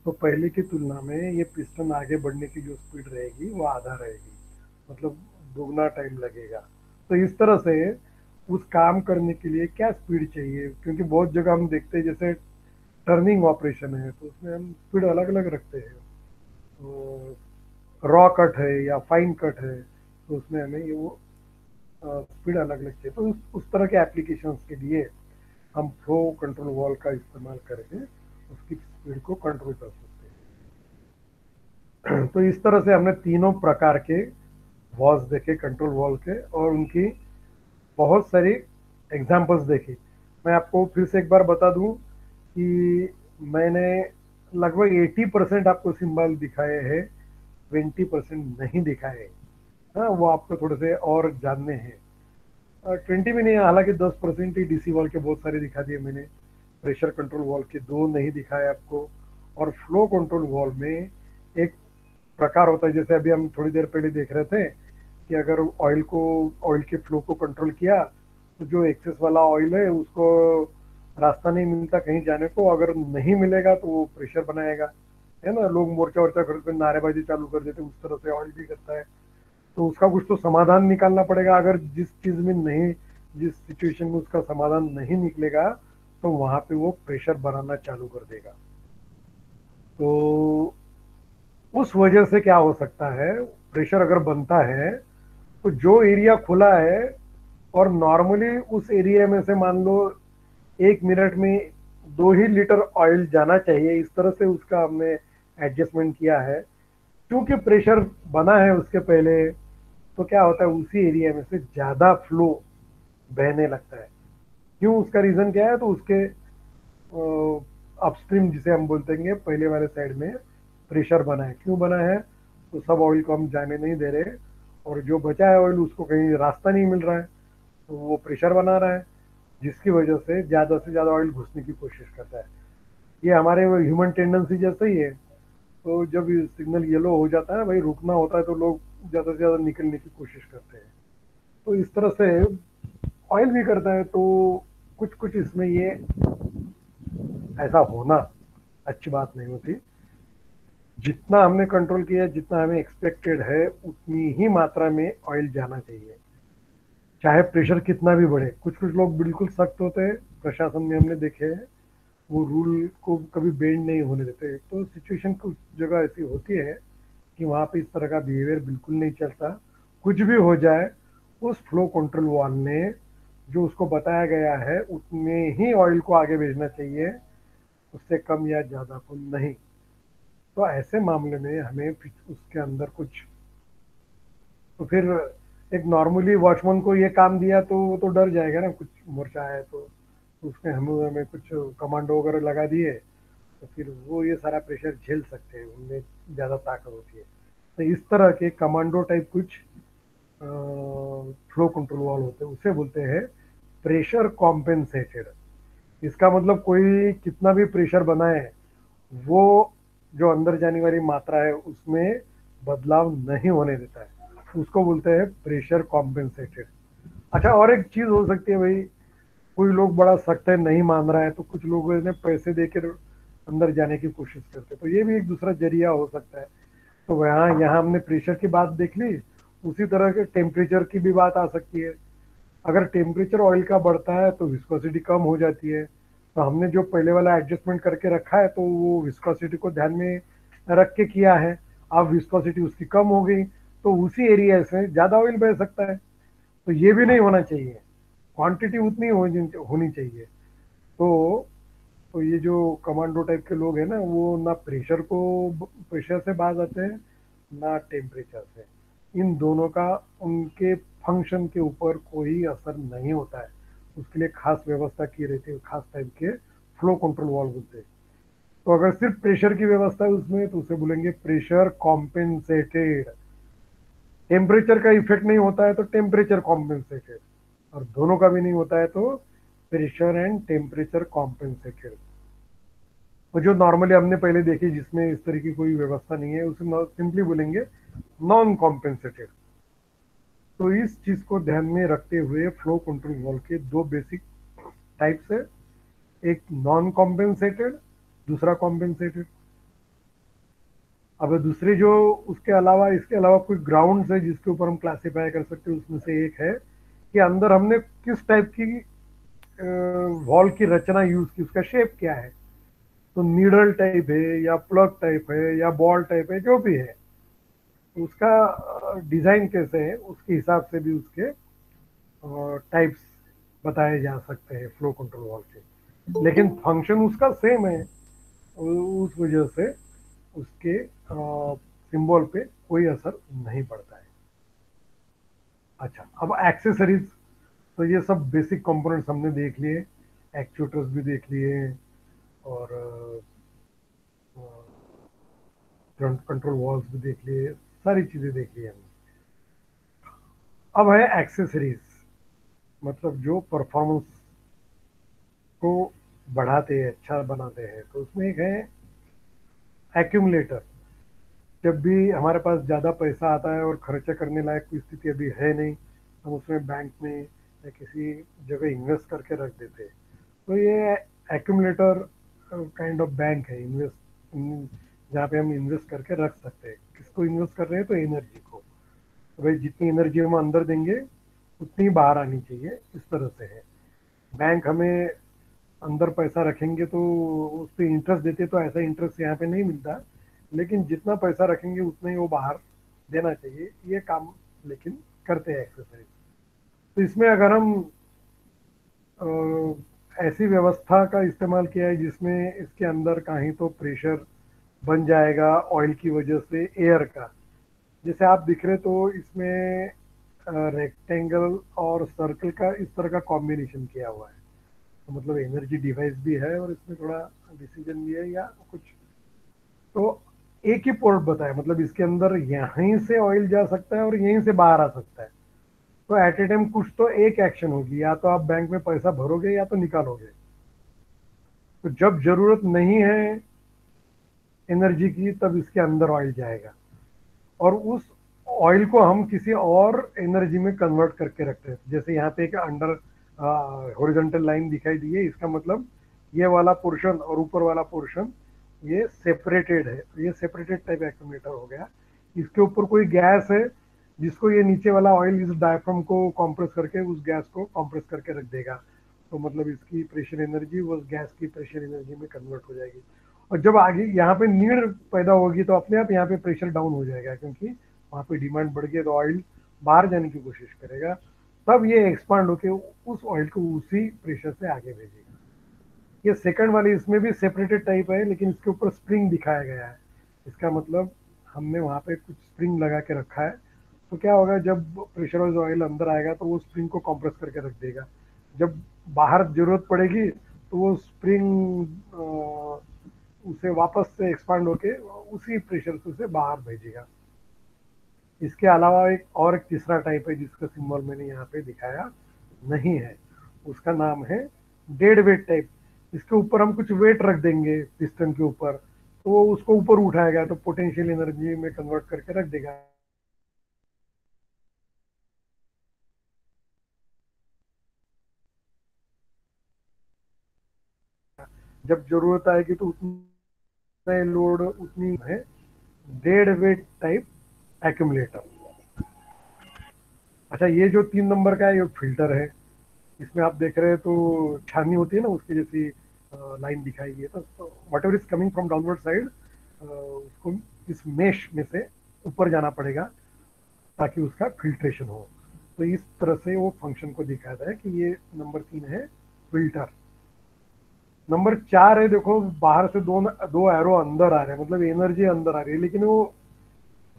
तो पहले की तुलना में ये पिस्टन आगे बढ़ने की जो स्पीड रहेगी वो आधा रहेगी, मतलब दुगना टाइम लगेगा। तो इस तरह से उस काम करने के लिए क्या स्पीड चाहिए, क्योंकि बहुत जगह हम देखते हैं जैसे टर्निंग ऑपरेशन है तो उसमें हम स्पीड अलग अलग रखते हैं, तो रॉ कट है या फाइन कट है तो उसमें हमें ये वो स्पीड अलग अलग चाहिए। तो उस तरह के एप्लीकेशंस के लिए हम फ्लो कंट्रोल वॉल्व का इस्तेमाल करके उसकी स्पीड को कंट्रोल कर सकते हैं। तो इस तरह से हमने तीनों प्रकार के वॉल्व देखे कंट्रोल वॉल्व के, और उनकी बहुत सारी एग्जांपल्स देखी। मैं आपको फिर से एक बार बता दूं कि मैंने लगभग 80% आपको सिंबल दिखाए हैं, 20% नहीं दिखाए। हाँ, वो आपको थोड़े से और जानने हैं। 20 भी नहीं, हालांकि 10% ही डीसी वॉल्व के बहुत सारे दिखा दिए मैंने, प्रेशर कंट्रोल वॉल्व के 2 नहीं दिखाए आपको। और फ्लो कंट्रोल वॉल्व में एक प्रकार होता है, जैसे अभी हम थोड़ी देर पहले देख रहे थे कि अगर ऑयल के फ्लो को कंट्रोल किया तो जो एक्सेस वाला ऑयल है उसको रास्ता नहीं मिलता कहीं जाने को, अगर नहीं मिलेगा तो वो प्रेशर बनाएगा, है ना। लोग मोर्चा वोर्चा करके नारेबाजी चालू कर देते, उस तरह से ऑयल भी करता है। तो उसका कुछ तो समाधान निकालना पड़ेगा। अगर जिस सिचुएशन में उसका समाधान नहीं निकलेगा तो वहां पे वो प्रेशर बनाना चालू कर देगा। तो उस वजह से क्या हो सकता है, प्रेशर अगर बनता है तो जो एरिया खुला है और नॉर्मली उस एरिया में से मान लो 1 मिनट में 2 ही लीटर ऑयल जाना चाहिए, इस तरह से उसका हमने एडजस्टमेंट किया है। क्योंकि प्रेशर बना है उसके पहले, तो क्या होता है उसी एरिया में से ज्यादा फ्लो बहने लगता है। क्यों, उसका रीजन क्या है? तो उसके अपस्ट्रीम जिसे हम बोलते हैं पहले वाले साइड में प्रेशर बना है। क्यों बना है? तो सब ऑयल को हम जाने नहीं दे रहे, और जो बचा है ऑयल उसको कहीं रास्ता नहीं मिल रहा है, तो वो प्रेशर बना रहा है, जिसकी वजह से ज्यादा ऑयल घुसने की कोशिश करता है। ये हमारे ह्यूमन टेंडेंसी जैसा ही है। तो जब सिग्नल येलो हो जाता है, भाई रुकना होता है, तो लोग ज्यादा से ज्यादा निकलने की कोशिश करते हैं। तो इस तरह से ऑयल भी करता है। तो कुछ कुछ इसमें ये ऐसा होना अच्छी बात नहीं होती। जितना हमने कंट्रोल किया, जितना हमें एक्सपेक्टेड है, उतनी ही मात्रा में ऑयल जाना चाहिए, चाहे प्रेशर कितना भी बढ़े। कुछ कुछ लोग बिल्कुल सख्त होते हैं, प्रशासन में हमने देखे हैं, वो रूल को कभी बेंड नहीं होने देते। तो सिचुएशन कुछ जगह ऐसी होती है कि वहाँ पे इस तरह का बिहेवियर बिल्कुल नहीं चलता। कुछ भी हो जाए, उस फ्लो कंट्रोल वाल्व ने जो उसको बताया गया है उतने ही ऑयल को आगे भेजना चाहिए, उससे कम या ज़्यादा को नहीं। तो ऐसे मामले में हमें उसके अंदर कुछ, तो फिर एक नॉर्मली वॉचमैन को ये काम दिया तो वो तो डर जाएगा ना, कुछ मोर्चा आया तो उसमें हमें हमें कुछ कमांडो वगैरह लगा दिए तो फिर वो ये सारा प्रेशर झेल सकते हैं, उनमें ज़्यादा ताकत होती है। तो इस तरह के कमांडो टाइप कुछ फ्लो कंट्रोल वाल होते हैं, उसे बोलते हैं प्रेशर कॉम्पेंसेटेड। इसका मतलब कोई कितना भी प्रेशर बनाए वो जो अंदर जाने वाली मात्रा है उसमें बदलाव नहीं होने देता है, उसको बोलते हैं प्रेशर कॉम्पेंसेटेड। अच्छा, और एक चीज हो सकती है भाई, कोई लोग बड़ा सख्त है, नहीं मान रहा है, तो कुछ लोग इन्हें पैसे देकर अंदर जाने की कोशिश करते हैं, तो ये भी एक दूसरा जरिया हो सकता है। तो वहाँ यहाँ हमने प्रेशर की बात देख ली, उसी तरह के टेम्परेचर की भी बात आ सकती है। अगर टेम्परेचर ऑयल का बढ़ता है तो विस्कोसिटी कम हो जाती है, तो हमने जो पहले वाला एडजस्टमेंट करके रखा है तो वो विस्कोसिटी को ध्यान में रख के किया है। अब विस्कोसिटी उसकी कम हो गई तो उसी एरिया से ज़्यादा ऑयल बह सकता है, तो ये भी नहीं होना चाहिए, क्वांटिटी उतनी होनी चाहिए। तो ये जो कमांडो टाइप के लोग हैं ना, वो ना प्रेशर से बाज आते हैं ना टेम्परेचर से, इन दोनों का उनके फंक्शन के ऊपर कोई असर नहीं होता है, उसके लिए खास व्यवस्था की रहती है, खास टाइप के फ्लो कंट्रोल वाल्व होते हैं। तो अगर सिर्फ प्रेशर की व्यवस्था है उसमें तो उसे बोलेंगे प्रेशर कॉम्पेंसेटेड। टेम्परेचर का इफेक्ट नहीं होता है तो टेम्परेचर कॉम्पेंसेटेड, और दोनों का भी नहीं होता है तो प्रेशर एंड टेम्परेचर कॉम्पेंसेटेड। और जो नॉर्मली हमने पहले देखी जिसमें इस तरह की कोई व्यवस्था नहीं है उसे सिंपली बोलेंगे नॉन कॉम्पेंसेटेड। तो इस चीज को ध्यान में रखते हुए फ्लो कंट्रोल वाल्व के दो बेसिक टाइप्स है, एक नॉन कॉम्पेंसेटेड, दूसरा कॉम्पेंसेटेड। अब दूसरे जो उसके अलावा इसके अलावा कोई ग्राउंड है जिसके ऊपर हम क्लासीफाई कर सकते हैं, उसमें से एक है कि अंदर हमने किस टाइप की वॉल की रचना यूज की, उसका शेप क्या है, तो नीडल टाइप है या प्लग टाइप है या बॉल टाइप है, जो भी है उसका डिजाइन कैसे है उसके हिसाब से भी उसके टाइप्स बताए जा सकते हैं फ्लो कंट्रोल वॉल के, लेकिन फंक्शन उसका सेम है, उस वजह से उसके सिंबल पे कोई असर नहीं पड़ता है। अच्छा, अब एक्सेसरीज, तो ये सब बेसिक कंपोनेंट्स हमने देख लिए, एक्चुएटर्स भी देख लिए और कंट्रोल वॉल्स भी देख लिए, सारी चीजें देख ली हमने। अब है एक्सेसरीज, मतलब जो परफॉर्मेंस को बढ़ाते हैं, अच्छा बनाते हैं, तो उसमें एक है एक्यूमुलेटर। जब भी हमारे पास ज़्यादा पैसा आता है और खर्चा करने लायक कोई स्थिति अभी है नहीं, हम उसमें बैंक में या किसी जगह इन्वेस्ट करके रख देते हैं, तो ये एक्यूमुलेटर काइंड ऑफ बैंक है, जहाँ पे हम इन्वेस्ट करके रख सकते हैं। किसको इन्वेस्ट कर रहे हैं, तो एनर्जी को, तो भाई जितनी एनर्जी हम अंदर देंगे उतनी बाहर आनी चाहिए, इस तरह से है। बैंक हमें अंदर पैसा रखेंगे तो उस पर इंटरेस्ट देते, तो ऐसा इंटरेस्ट यहाँ पे नहीं मिलता, लेकिन जितना पैसा रखेंगे उतना ही वो बाहर देना चाहिए, ये काम लेकिन करते हैं एक्सरसाइज। तो इसमें अगर हम ऐसी व्यवस्था का इस्तेमाल किया है जिसमें इसके अंदर कहीं तो प्रेशर बन जाएगा ऑयल की वजह से एयर का, जैसे आप दिख रहे तो इसमें रेक्टेंगल और सर्कल का इस तरह का कॉम्बिनेशन किया हुआ है, तो मतलब एनर्जी डिवाइस भी है और इसमें थोड़ा डिसीजन भी है या कुछ, तो एक ही पोर्ट बताया, मतलब इसके अंदर यहीं से ऑयल जा सकता है और यहीं से बाहर आ सकता है, तो एट ए टाइम कुछ तो एक एक्शन होगी, या तो आप बैंक में पैसा भरोगे या तो निकालोगे। तो जब जरूरत नहीं है एनर्जी की तब इसके अंदर ऑयल जाएगा और उस ऑयल को हम किसी और एनर्जी में कन्वर्ट करके रखते हैं। जैसे यहाँ पे एक अंडर हॉरिजॉन्टल लाइन दिखाई दी है, इसका मतलब ये वाला पोर्शन और ऊपर वाला पोर्शन ये सेपरेटेड है, तो ये सेपरेटेड टाइप एक्यूमुलेटर हो गया। इसके ऊपर कोई गैस है जिसको ये नीचे वाला ऑयल इस डायफ्राम को कंप्रेस करके उस गैस को कंप्रेस करके रख देगा, तो मतलब इसकी प्रेशर एनर्जी उस गैस की प्रेशर एनर्जी में कन्वर्ट हो जाएगी। और जब आगे यहाँ पे नीड पैदा होगी तो अपने आप यहाँ पे प्रेशर डाउन हो जाएगा, क्योंकि वहाँ पे डिमांड बढ़ गई तो ऑयल बाहर जाने की कोशिश करेगा, तब ये एक्सपांड होके उस ऑयल को उसी प्रेशर से आगे भेजेगा। ये सेकंड वाली इसमें भी सेपरेटेड टाइप है, लेकिन इसके ऊपर स्प्रिंग दिखाया गया है, इसका मतलब हमने वहाँ पे कुछ स्प्रिंग लगा के रखा है, तो क्या होगा जब प्रेशराइज ऑयल अंदर आएगा तो वो स्प्रिंग को कंप्रेस करके रख देगा, जब बाहर जरूरत पड़ेगी तो वो स्प्रिंग उसे वापस से एक्सपांड होके उसी प्रेशर से उसे बाहर भेजेगा। इसके अलावा एक तीसरा टाइप है जिसका सिंबल मैंने यहाँ पे दिखाया नहीं है, उसका नाम है डेड वेट टाइप। इसके ऊपर हम कुछ वेट रख देंगे पिस्टन के ऊपर, तो वो उसको ऊपर उठाएगा तो पोटेंशियल एनर्जी में कन्वर्ट करके रख देगा। जब जरूरत आएगी तो उतना लोड उतनी है। Dead weight type accumulator. अच्छा, ये जो 3 नंबर का है ये फिल्टर है। इसमें आप देख रहे हैं तो छानी होती है ना, उसकी जैसी लाइन दिखाई गई है। तो what ever is coming from downward side उसको इस मेश में से ऊपर जाना पड़ेगा ताकि उसका फिल्ट्रेशन हो। तो इस तरह से वो फंक्शन को दिखाता है कि ये नंबर 3 है फिल्टर। नंबर 4 है, देखो बाहर से दो एरो अंदर आ रहे हैं, मतलब एनर्जी अंदर आ रही है, लेकिन वो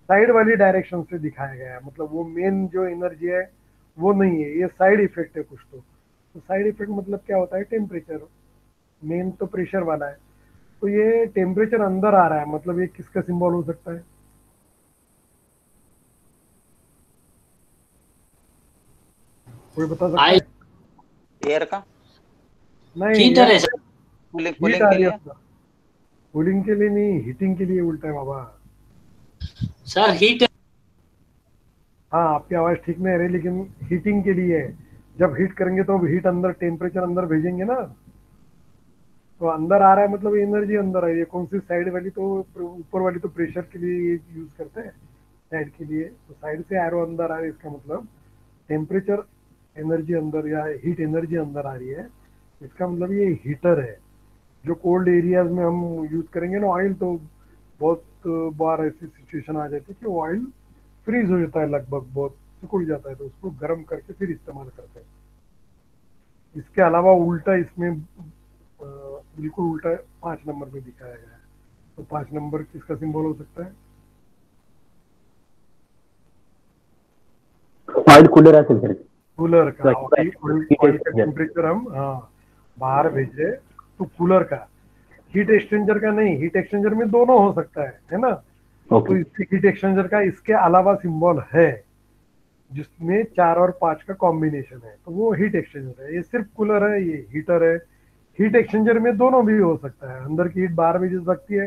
साइड वाली डायरेक्शन से दिखाया गया है। मतलब वो मेन जो एनर्जी है वो नहीं है, ये साइड इफेक्ट है कुछ। तो साइड इफेक्ट मतलब क्या होता है, टेम्परेचर। मेन तो प्रेशर वाला है, तो ये टेम्परेचर अंदर आ रहा है, मतलब ये किसका सिंबल हो सकता है? कोई बता सकता है? एयर का नहीं, हीटर है सर। कूलिंग हीट कूलिंग आ के रही है लिए। अपना। कूलिंग के लिए नहीं, हीटिंग के लिए उल्टा है बाबा। Sir heat. हाँ, आपकी आवाज ठीक नहीं आ रही, लेकिन हीटिंग के लिए है। जब हीट करेंगे तो हीट अंदर, टेम्परेचर अंदर भेजेंगे ना, तो अंदर आ रहा है मतलब एनर्जी अंदर आ रही है। कौन सी साइड वाली? तो ऊपर वाली तो प्रेशर के लिए यूज करते हैं, साइड के लिए तो साइड से एरो अंदर आ रही है, इसका मतलब टेम्परेचर एनर्जी अंदर या हीट एनर्जी अंदर आ रही है। इसका मतलब ये हीटर है। जो कोल्ड एरियाज में हम यूज करेंगे ना ऑयल, तो बहुत बार ऐसी सिचुएशन आ जाती है कि ऑयल फ्रीज हो जाता है, लगभग बहुत सिकुड़ जाता है, तो उसको गर्म करके फिर इस्तेमाल करते हैं। इसके अलावा उल्टा इसमें बिल्कुल उल्टा 5 नंबर में दिखाया गया है। तो 5 नंबर किसका सिंबल हो सकता है? ऑयल कूलर असेल सर। कूलर का। ऑयल हीट ऑयल का एक्सचेंजर। टेम्परेचर हम, हाँ, बाहर भेजे तो कूलर का। हीट एक्सचेंजर का नहीं, हीट एक्सचेंजर में दोनों हो सकता है ना। तो ओके। इसके हीट एक्सचेंजर का इसके अलावा सिंबल है जिसमें 4 और 5 का कॉम्बिनेशन है, तो वो हीट एक्सचेंजर है। ये सिर्फ कूलर है, ये हीटर है। हीट एक्सचेंजर में दोनों भी हो सकता है, अंदर की हीट बाहर भी जा सकती है,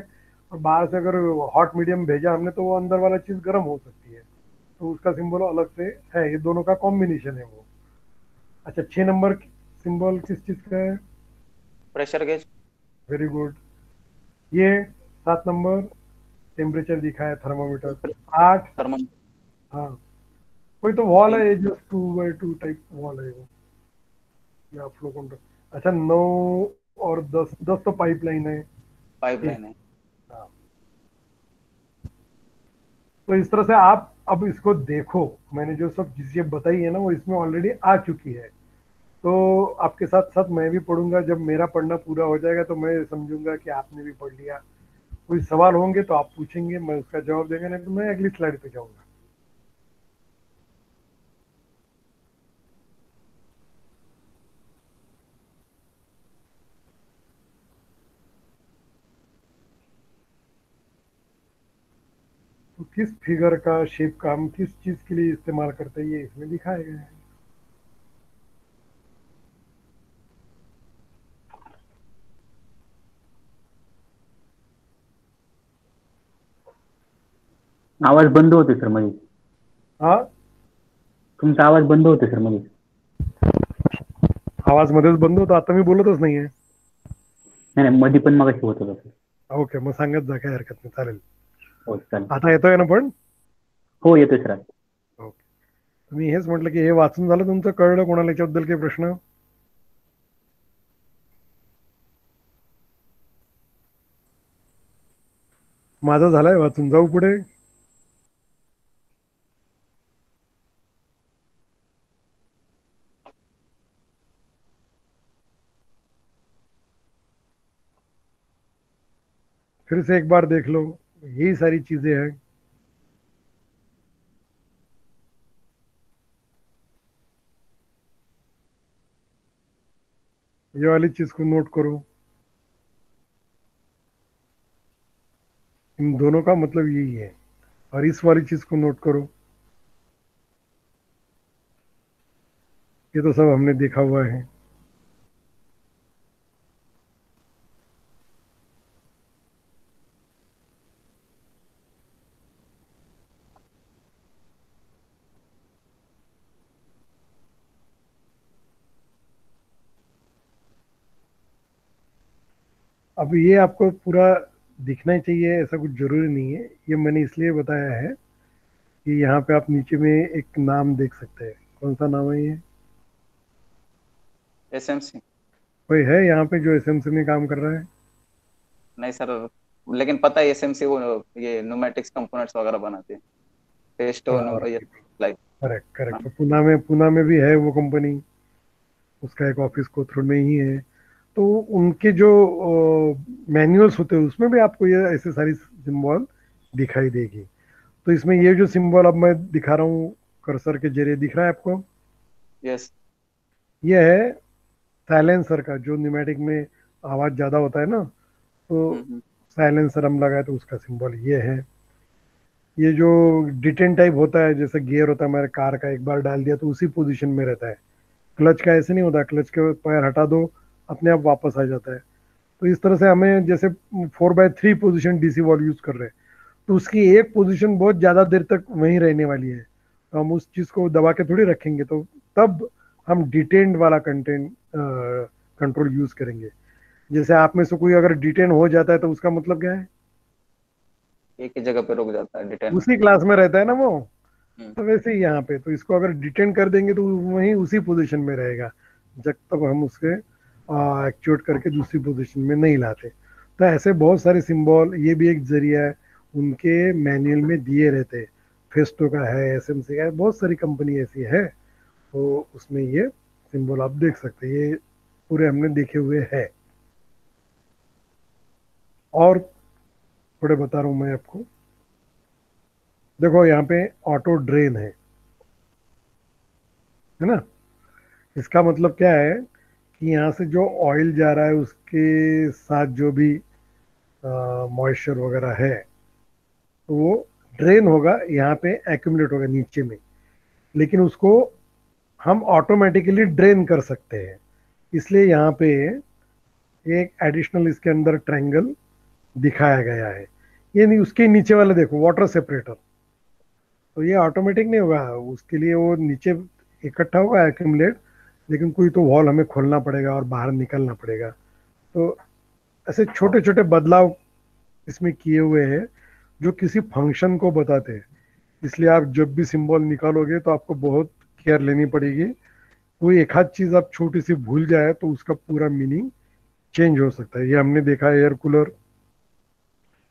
और बाहर से अगर हॉट मीडियम भेजा हमने तो वो अंदर वाला चीज गर्म हो सकती है, तो उसका सिंबल अलग से है। ये दोनों का कॉम्बिनेशन है वो। अच्छा, 6 नंबर सिंबल किस चीज का है? Pressure gauge. Very good. ये 7 नंबर टेम्परेचर दिखा है, थर्मोमीटर। 8, थर्मो। हाँ, कोई तो वॉल है, जस्ट 2x2 टाइप वॉल है वो, या फ्लो कंट्रोल। अच्छा, 9 और 10, 10 तो पाइपलाइन है। पाइपलाइन है। हाँ। तो इस तरह से आप अब इसको देखो, मैंने जो सब चीजें बताई है ना वो इसमें ऑलरेडी आ चुकी है। तो आपके साथ साथ मैं भी पढ़ूंगा, जब मेरा पढ़ना पूरा हो जाएगा तो मैं समझूंगा कि आपने भी पढ़ लिया। कोई सवाल होंगे तो आप पूछेंगे, मैं उसका जवाब देंगे, नहीं तो मैं अगली स्लाइड पे जाऊंगा। तो किस फिगर का, शेप का हम किस चीज के लिए इस्तेमाल करते हैं, ये इसमें दिखाया गया है। आवाज बंद होते सर मध्ये. हाँ, तुमचा आवाज बंद होते सर मध्ये. आवाज मध्येच बंद होतो, आता मी बोलतच नाहीये. नाही नाही मध्ये पण मगाशी होत होता सर. ओके, मग सांगत जा, काही हरकत नाही, चालेल. हो चालेल. आता येतोय ना पण? हो येतोय सर. ओके, मी हेच म्हटलं की हे वाचून झालं तुमचं, कळलं कोणाला याच्याबद्दल काही प्रश्न? माझं झालंय वाचून, जाऊ पुढे. फिर से एक बार देख लो, यही सारी चीजें हैं। ये वाली चीज को नोट करो, इन दोनों का मतलब यही है। और इस वाली चीज को नोट करो, ये तो सब हमने देखा हुआ है। अब ये आपको पूरा दिखना ही चाहिए ऐसा कुछ जरूरी नहीं है, ये मैंने इसलिए बताया है कि यहाँ पे आप नीचे में एक नाम देख सकते हैं। कौन सा नाम है ये? एसएमसी। कोई है यहाँ पे जो एसएमसी में काम कर रहा है? नहीं सर, लेकिन पता है एसएमसी वो ये न्यूमेटिक्स कंपोनेंट्स वगैरह बनाते हैं, टेस्ट और ये लाइक। Correct correct. तो पुणे में भी है वो कंपनी, उसका एक ऑफिस कोथरूड में ही है। तो उनके जो मैनुअल्स होते हैं उसमें भी आपको ये ऐसे सारी सिंबल दिखाई देगी। तो इसमें ये जो सिंबल अब मैं दिखा रहा हूँ कर्सर के जरिए, दिख रहा है आपको? यस। ये है साइलेंसर का, जो न्यूमेटिक में आवाज ज्यादा होता है ना, तो साइलेंसर हम लगाए तो उसका सिंबल ये है। ये जो डिटेन टाइप होता है, जैसे गियर होता है हमारे कार का, एक बार डाल दिया तो उसी पोजीशन में रहता है। क्लच का ऐसे नहीं होता, क्लच के पैर हटा दो अपने आप वापस आ जाता है। तो इस तरह से हमें जैसे 4/3 पोजीशन डीसी वॉल्व यूज कर रहे हैं, तो उसकी एक पोजीशन बहुत ज़्यादा देर तक वहीं रहने वाली है, तो हम उस चीज़ को दबा के थोड़ी रखेंगे, तो तब हम डिटेन्ड वाला कंट्रोल यूज करेंगे। जैसे आप में से कोई अगर डिटेन हो जाता है तो उसका मतलब क्या है? एक ही जगह पे रुक जाता है, डिटेन। उसी क्लास में रहता है ना वो। तो वैसे ही यहाँ पे, तो इसको अगर डिटेन कर देंगे तो वहीं उसी पोजीशन में रहेगा जब तक हम उसके एक्चुएट करके दूसरी पोजीशन में नहीं लाते। तो ऐसे बहुत सारे सिंबल, ये भी एक जरिया है, उनके मैनुअल में दिए रहते हैं। फेस्टो का है, एसएमसी का है, बहुत सारी कंपनी ऐसी है, तो उसमें ये सिंबल आप देख सकते हैं। ये पूरे हमने देखे हुए है। और थोड़े बता रहा हूँ मैं आपको। देखो यहाँ पे ऑटो ड्रेन है ना? इसका मतलब क्या है कि यहाँ से जो ऑयल जा रहा है उसके साथ जो भी मॉइस्चर वगैरह है, तो वो ड्रेन होगा, यहाँ पे एक्यूमुलेट होगा नीचे में, लेकिन उसको हम ऑटोमेटिकली ड्रेन कर सकते हैं। इसलिए यहाँ पे एक एडिशनल इसके अंदर ट्रायंगल दिखाया गया है। ये नहीं, उसके नीचे वाला देखो, वाटर सेपरेटर, तो ये ऑटोमेटिक नहीं होगा, उसके लिए वो नीचे इकट्ठा होगा एक्यूमुलेट, लेकिन कोई तो वॉल हमें खोलना पड़ेगा और बाहर निकलना पड़ेगा। तो ऐसे छोटे छोटे बदलाव इसमें किए हुए हैं जो किसी फंक्शन को बताते हैं। इसलिए आप जब भी सिंबल निकालोगे तो आपको बहुत केयर लेनी पड़ेगी। कोई एक आध चीज आप छोटी सी भूल जाए तो उसका पूरा मीनिंग चेंज हो सकता है। ये हमने देखा है एयर कूलर।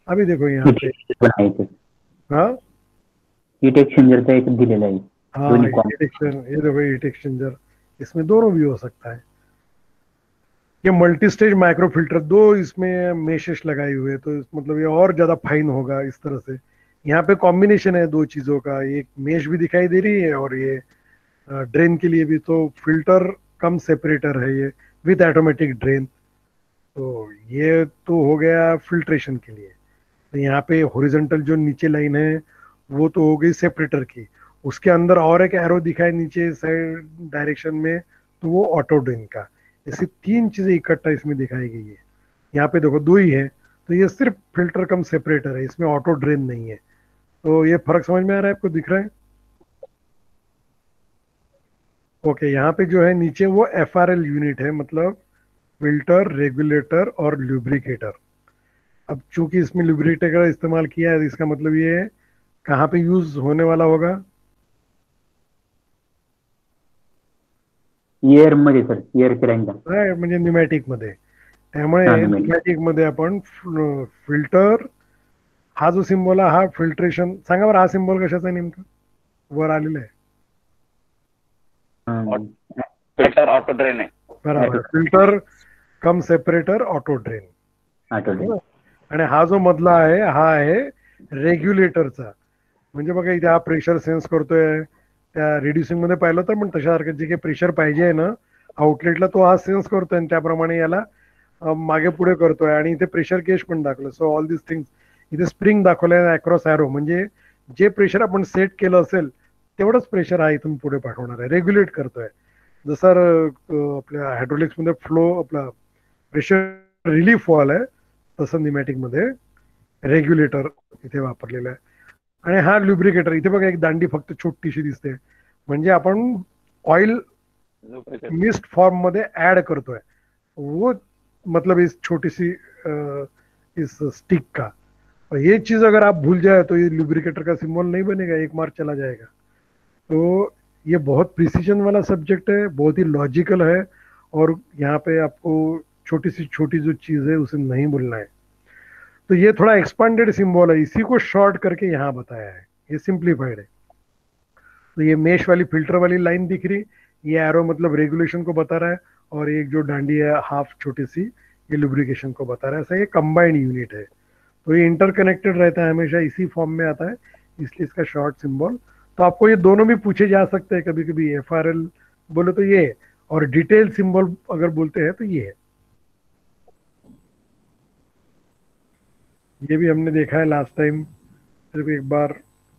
अभी देखो यहाँ पे, हाँ हीट एक्सचेंजरचा एक दिलेला आहे हाँ, दोन्ही हीट एक्सचेंजर, ये देखो हीट एक्सचेंजर, इसमें दोनों भी हो सकता है। ये मल्टी स्टेज माइक्रो फिल्टर, दो इसमें मेशेस लगाई हुए, तो मतलब ये और ज्यादा फाइन होगा इस तरह से। यहाँ पे कॉम्बिनेशन है दो चीजों का, एक मेश भी दिखाई दे रही है और ये ड्रेन के लिए भी। तो फिल्टर कम सेपरेटर है ये, विथ ऑटोमेटिक ड्रेन। तो ये तो हो गया फिल्ट्रेशन के लिए। तो यहाँ पे हॉरिजॉन्टल जो नीचे लाइन है वो तो हो गई सेपरेटर की, उसके अंदर और एक एरो दिखाई नीचे साइड डायरेक्शन में, तो वो ऑटो ड्रेन का। ऐसी तीन चीजें इकट्ठा इसमें दिखाई गई है। यहाँ पे देखो दो ही है, तो ये सिर्फ फिल्टर कम सेपरेटर है, इसमें ऑटो ड्रेन नहीं है। तो ये फर्क समझ में आ रहा है आपको, दिख रहा है? ओके, यहाँ पे जो है नीचे वो FRL यूनिट है, मतलब फिल्टर, रेगुलेटर और लुब्रिकेटर। अब चूंकि इसमें लुब्रिकेटर का इस्तेमाल किया है, इसका मतलब ये है कहाँ पे यूज होने वाला होगा? एअर मध्ये सर, एअर फिरायचा म्हणजे न्यूमॅटिक मध्ये। त्यामुळे न्यूमॅटिक मध्ये आपण फिल्टर, हा जो सिंबल आहे हा फिल्ट्रेशन, सांगा बरं हा सिंबल कशाचा आहे नेमका वर आलेला आहे? फिल्टर ऑटो ड्रेन आहे बरोबर, फिल्टर कम सेपरेटर ऑटो ड्रेन। आणि हा जो मधला आहे हा आहे रेग्युलेटरचा। म्हणजे बघा इथे हा प्रेशर सेन्स करतोय, त्या रिड्युसिंग मध्ये पाहिलं तर पण तशासारखं जे काही प्रेशर पाहिजे आहे ना, आउटलेटला तो हा सेन्स करतोय आणि त्याप्रमाणे याला मागे पुढे करतोय आणि इथे प्रेशर गेज पण दाखवलं. सो ऑल दिस थिंग्स, इथे स्प्रिंग दाखवलंय अक्रॉस एरो, म्हणजे जे प्रेशर आपण सेट केलं असेल तेवढंच प्रेशर हा इथून पुढे पाठवणार आहे, रेग्युलेट करतोय. जसं आपल्या हायड्रोलिक्स मध्ये फ्लो आपला प्रेशर रिलीफ वॉल आहे, तसं न्यूमॅटिक मध्ये रेग्युलेटर इथे वापरलेलं आहे. आणि हा लुब्रिकेटर, इथे बघा एक दांडी फक्त छोटीशी दिसते, म्हणजे आपण ऑइल मिस्ट फॉर्म मध्ये ऐड करतोय, वो मतलब इस छोटी सी इस स्टिक का. और ये चीज अगर आप भूल जाए तो ये लुब्रिकेटर का सिंबल नहीं बनेगा, एक मार चला जाएगा. तो ये बहुत प्रिसीजन वाला सब्जेक्ट है, बहुत ही लॉजिकल है, और यहाँ पे आपको छोटी सी छोटी जो चीज है उसे नहीं भूलना है. तो ये थोड़ा एक्सपांडेड सिंबल है, इसी को शॉर्ट करके यहाँ बताया है, ये सिंप्लीफाइड है. तो ये मेश वाली फिल्टर वाली लाइन दिख रही, ये एरो मतलब रेगुलेशन को बता रहा है, और एक जो डांडी है हाफ छोटी सी, ये लुब्रिकेशन को बता रहा है. ऐसा ये कंबाइंड यूनिट है, तो ये इंटरकनेक्टेड रहता है, हमेशा इसी फॉर्म में आता है, इसलिए इसका शॉर्ट सिंबल. तो आपको ये दोनों भी पूछे जा सकते हैं कभी कभी, FRL बोले तो ये, और डिटेल सिंबल अगर बोलते हैं तो ये है. ये भी हमने देखा है लास्ट टाइम, सिर्फ एक बार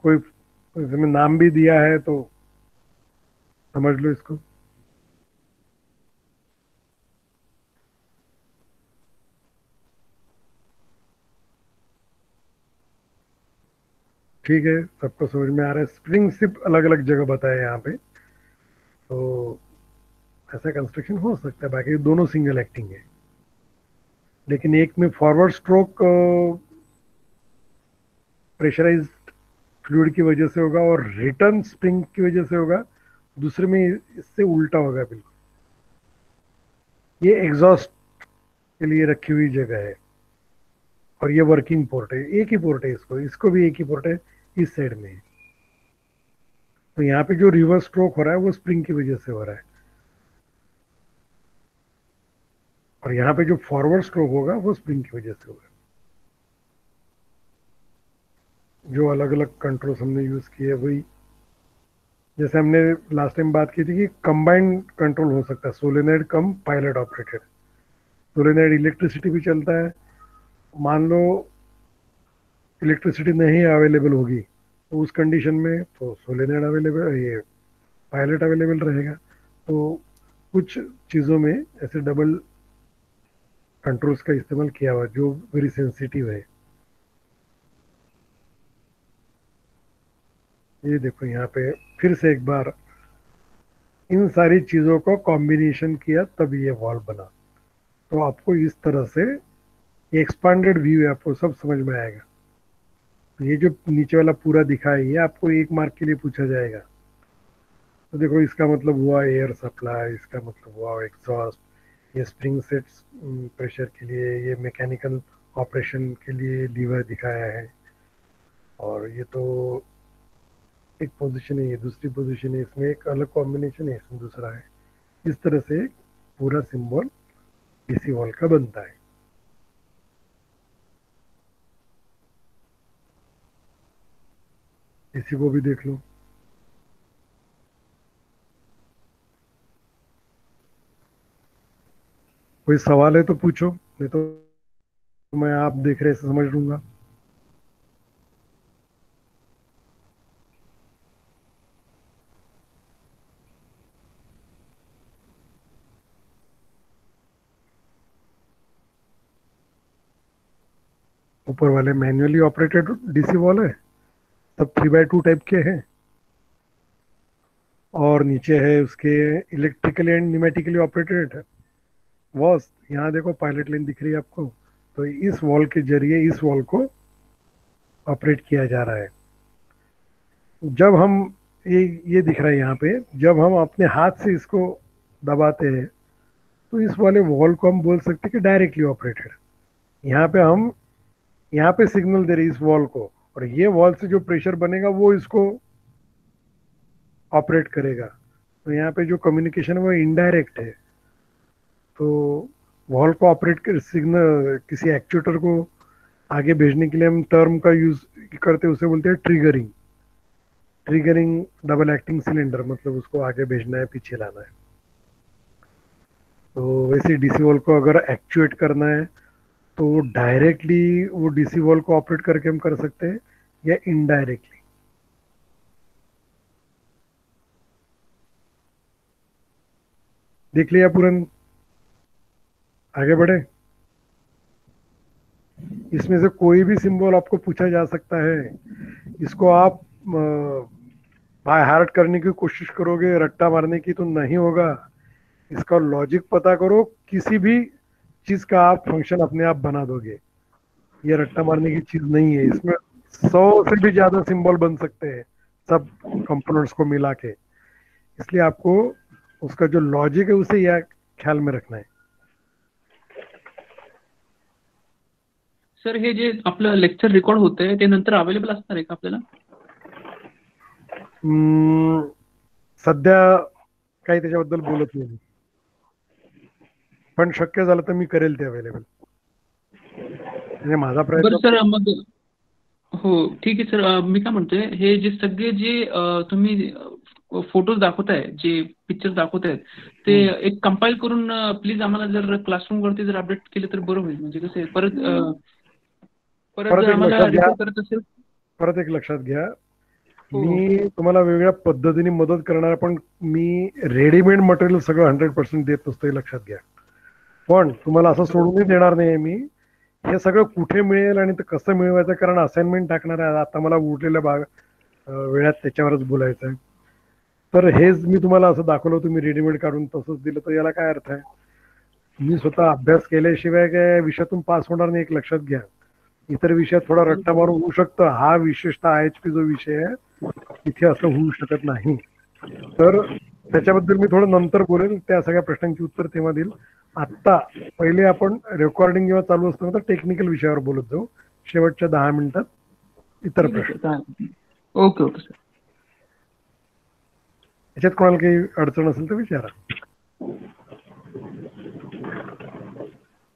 कोई इसमें नाम भी दिया है तो समझ लो इसको. ठीक है, सबको समझ में आ रहा है. स्प्रिंग सिर्फ अलग अलग जगह बताया यहाँ पे, तो ऐसा कंस्ट्रक्शन हो सकता है. बाकी दोनों सिंगल एक्टिंग है, लेकिन एक में फॉरवर्ड स्ट्रोक प्रेशराइज्ड फ्लूइड की वजह से होगा और रिटर्न स्प्रिंग की वजह से होगा, दूसरे में इससे उल्टा होगा बिल्कुल. ये एग्जॉस्ट के लिए रखी हुई जगह है, और ये वर्किंग पोर्ट है, एक ही पोर्ट है, इसको भी एक ही पोर्ट है, इस साइड में. तो यहाँ पे जो रिवर्स स्ट्रोक हो रहा है वो स्प्रिंग की वजह से हो रहा है, और यहाँ पे जो फॉरवर्ड स्ट्रोक होगा वो स्प्रिंग की वजह से होगा. जो अलग अलग कंट्रोल्स हमने यूज किए वही, जैसे हमने लास्ट टाइम बात की थी कि कंबाइंड कंट्रोल हो सकता है, सोलेनॉइड कम पायलट ऑपरेटेड. सोलेनॉइड इलेक्ट्रिसिटी भी चलता है, मान लो इलेक्ट्रिसिटी नहीं अवेलेबल होगी तो उस कंडीशन में तो सोलेनॉइड अवेलेबल, ये पायलट अवेलेबल रहेगा. तो कुछ चीज़ों में ऐसे डबल कंट्रोल्स का इस्तेमाल किया हुआ जो वेरी सेंसिटिव है. ये देखो यहाँ पे फिर से एक बार इन सारी चीज़ों को कॉम्बिनेशन किया तब ये वॉल बना. तो आपको इस तरह से एक्सपांडेड व्यू है, आपको सब समझ में आएगा. तो ये जो नीचे वाला पूरा दिखा है ये आपको 1 मार्क के लिए पूछा जाएगा. तो देखो इसका मतलब हुआ एयर सप्लाई, इसका मतलब हुआ एग्जॉस्ट, ये स्प्रिंग सेट्स प्रेशर के लिए, ये मैकेनिकल ऑपरेशन के लिए लीवर दिखाया है, और ये तो एक पोजीशन है, ये दूसरी पोजीशन है, इसमें एक अलग कॉम्बिनेशन है, इसमें दूसरा है. इस तरह से पूरा सिंबल डीसी वॉल का बनता है. इसी को भी देख लो. कोई सवाल है तो पूछो, नहीं तो मैं आप देख रहे से समझ लूंगा. ऊपर वाले मैन्युअली ऑपरेटेड डीसी वॉल है, सब 3x2 टाइप के हैं, और नीचे है उसके electrically and pneumatically operated walls. यहाँ देखो पायलट लाइन दिख रही है आपको, तो इस वॉल के जरिए इस वॉल को ऑपरेट किया जा रहा है. जब हम ये दिख रहा है यहाँ पे, जब हम अपने हाथ से इसको दबाते हैं तो इस वाले वॉल को हम बोल सकते हैं कि डायरेक्टली ऑपरेटेड. यहाँ पे सिग्नल दे रही इस वॉल को, और ये वॉल से जो प्रेशर बनेगा वो इसको ऑपरेट करेगा. तो यहाँ पे जो कम्युनिकेशन है वो इनडायरेक्ट है. तो वॉल को ऑपरेट कर सिग्नल किसी एक्चुएटर को आगे भेजने के लिए हम टर्म का यूज करते हैं, उसे बोलते हैं triggering. Triggering double acting cylinder, मतलब उसको आगे भेजना है, पीछे लाना है. तो वैसे डीसी वॉल को अगर एक्चुएट करना है तो डायरेक्टली वो डीसी वॉल को ऑपरेट करके हम कर सकते हैं या इनडायरेक्टली। देख लिया पूरन, आगे बढ़े। इसमें से कोई भी सिंबल आपको पूछा जा सकता है, इसको आप बाय हार्ट करने की कोशिश करोगे, रट्टा मारने की तो नहीं होगा। इसका लॉजिक पता करो, किसी भी चीज का आप फंक्शन अपने आप बना दोगे। ये रट्टा मारने की चीज नहीं है, इसमें 100 से भी ज्यादा सिंबल बन सकते हैं सब कंपोनेंट्स को मिला के। इसलिए आपको उसका जो लॉजिक है उसे यह ख्याल में रखना है। सर हे जे आपलं लेक्चर रेकॉर्ड होतंय ते नंतर अवेलेबल असणार आहे का आपल्याला? सध्या काही त्याच्याबद्दल बोलत नाही, पण शक्य झालं तर मी करेल ते अवेलेबल, म्हणजे माझा बरं प्रयत्न। सर मग हो ठीक आहे सर, मी काय म्हणतोय हे जे सगळे जे तुम्ही फोटोज दाखवताय, जे पिक्चर्स दाखवतायत ते एक कंपाईल करून प्लीज आम्हाला जर क्लासरूम वरती जर अपडेट केले तर बरं होईल। म्हणजे कसं आहे परत जर आम्हाला रिपोर्ट करत असेल। परत एक लक्षात घ्या, मी तुम्हाला वेगवेगळ्या पद्धतीने मदत करणार, पण मी रेडीमेड मटेरियल सगळं 100% देत नसतं, हे लक्षात घ्या। पण तुम्हाला असं सोडूनही देणार नाही मी, हे सगळं कुठे मिळेल आणि ते कसं मिळवायचं, कारण असाइनमेंट टाकणार आहे आता मला उरलेल्या वेळात त्याच्यावरच बोलायचं आहे। तर हेच मी तुम्हाला असं दाखवलं, तुम्ही रेडीमेड काढून तसंच दिलं तर याला काय अर्थ आहे? मी स्वतः अभ्यास केल्याशिवाय काय विषयातून पास होणार नाही, एक लक्षात घ्या। इतर विषयात थोडा रट्टा मारून होऊ शकतं, हा विशेषतः IHP जो विषय आहे तिथे असं होऊ शकत नाही। तर त्याच्याबद्दल मी थोडं नंतर बोलेल, त्या सगळ्या प्रश्नांची उत्तर तेव्हा देईल। आता पहिले आपण रेकॉर्डिंग जेव्हा चालू असतं तर टेक्निकल विषयावर बोलत जाऊ, शेवटच्या 10 मिनिटात इतर प्रश्न। Okay okay sir. याच्यात कोणाला काही अडचण असेल तर विचारा।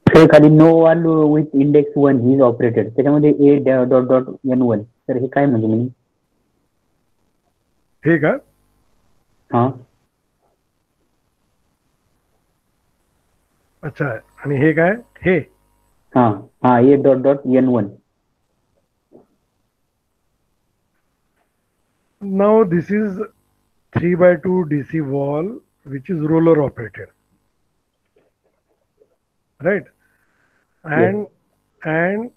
सर खाली no wall with index 1 he is operated, त्याच्यामध्ये A.N1 सर हे काय म्हणजे मी हे का? हां अच्छा, आणि हे काय? हे हां हां A.N1। Now this is 3x2 DC wall which is roller operated, right? And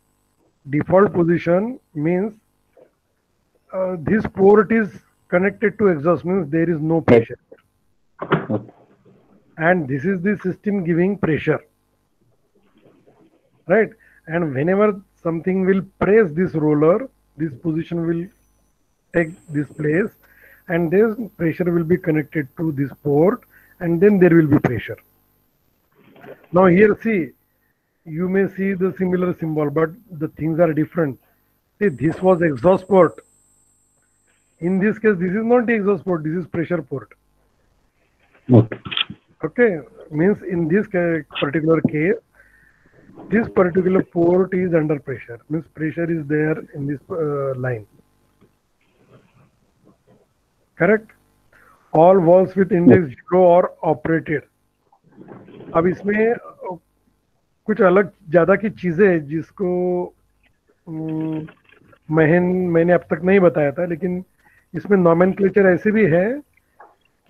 default position means this port is connected to exhaust, means there is no pressure, and this is the system giving pressure, right? And whenever something will press this roller, this position will take this place, and this pressure will be connected to this port, and then there will be pressure. Now here see, you may see the similar symbol, but the things are different. See, this was exhaust port. In this case, this is not the exhaust port, this is pressure port. Okay, means in this particular case, this particular port is under pressure, means pressure is there in this line. Correct? All walls with index 0 are operated. अब इसमें कुछ अलग ज्यादा की चीजें हैं जिसको मैंने अब तक नहीं बताया था, लेकिन इसमें नॉमेनक्लेचर ऐसे भी है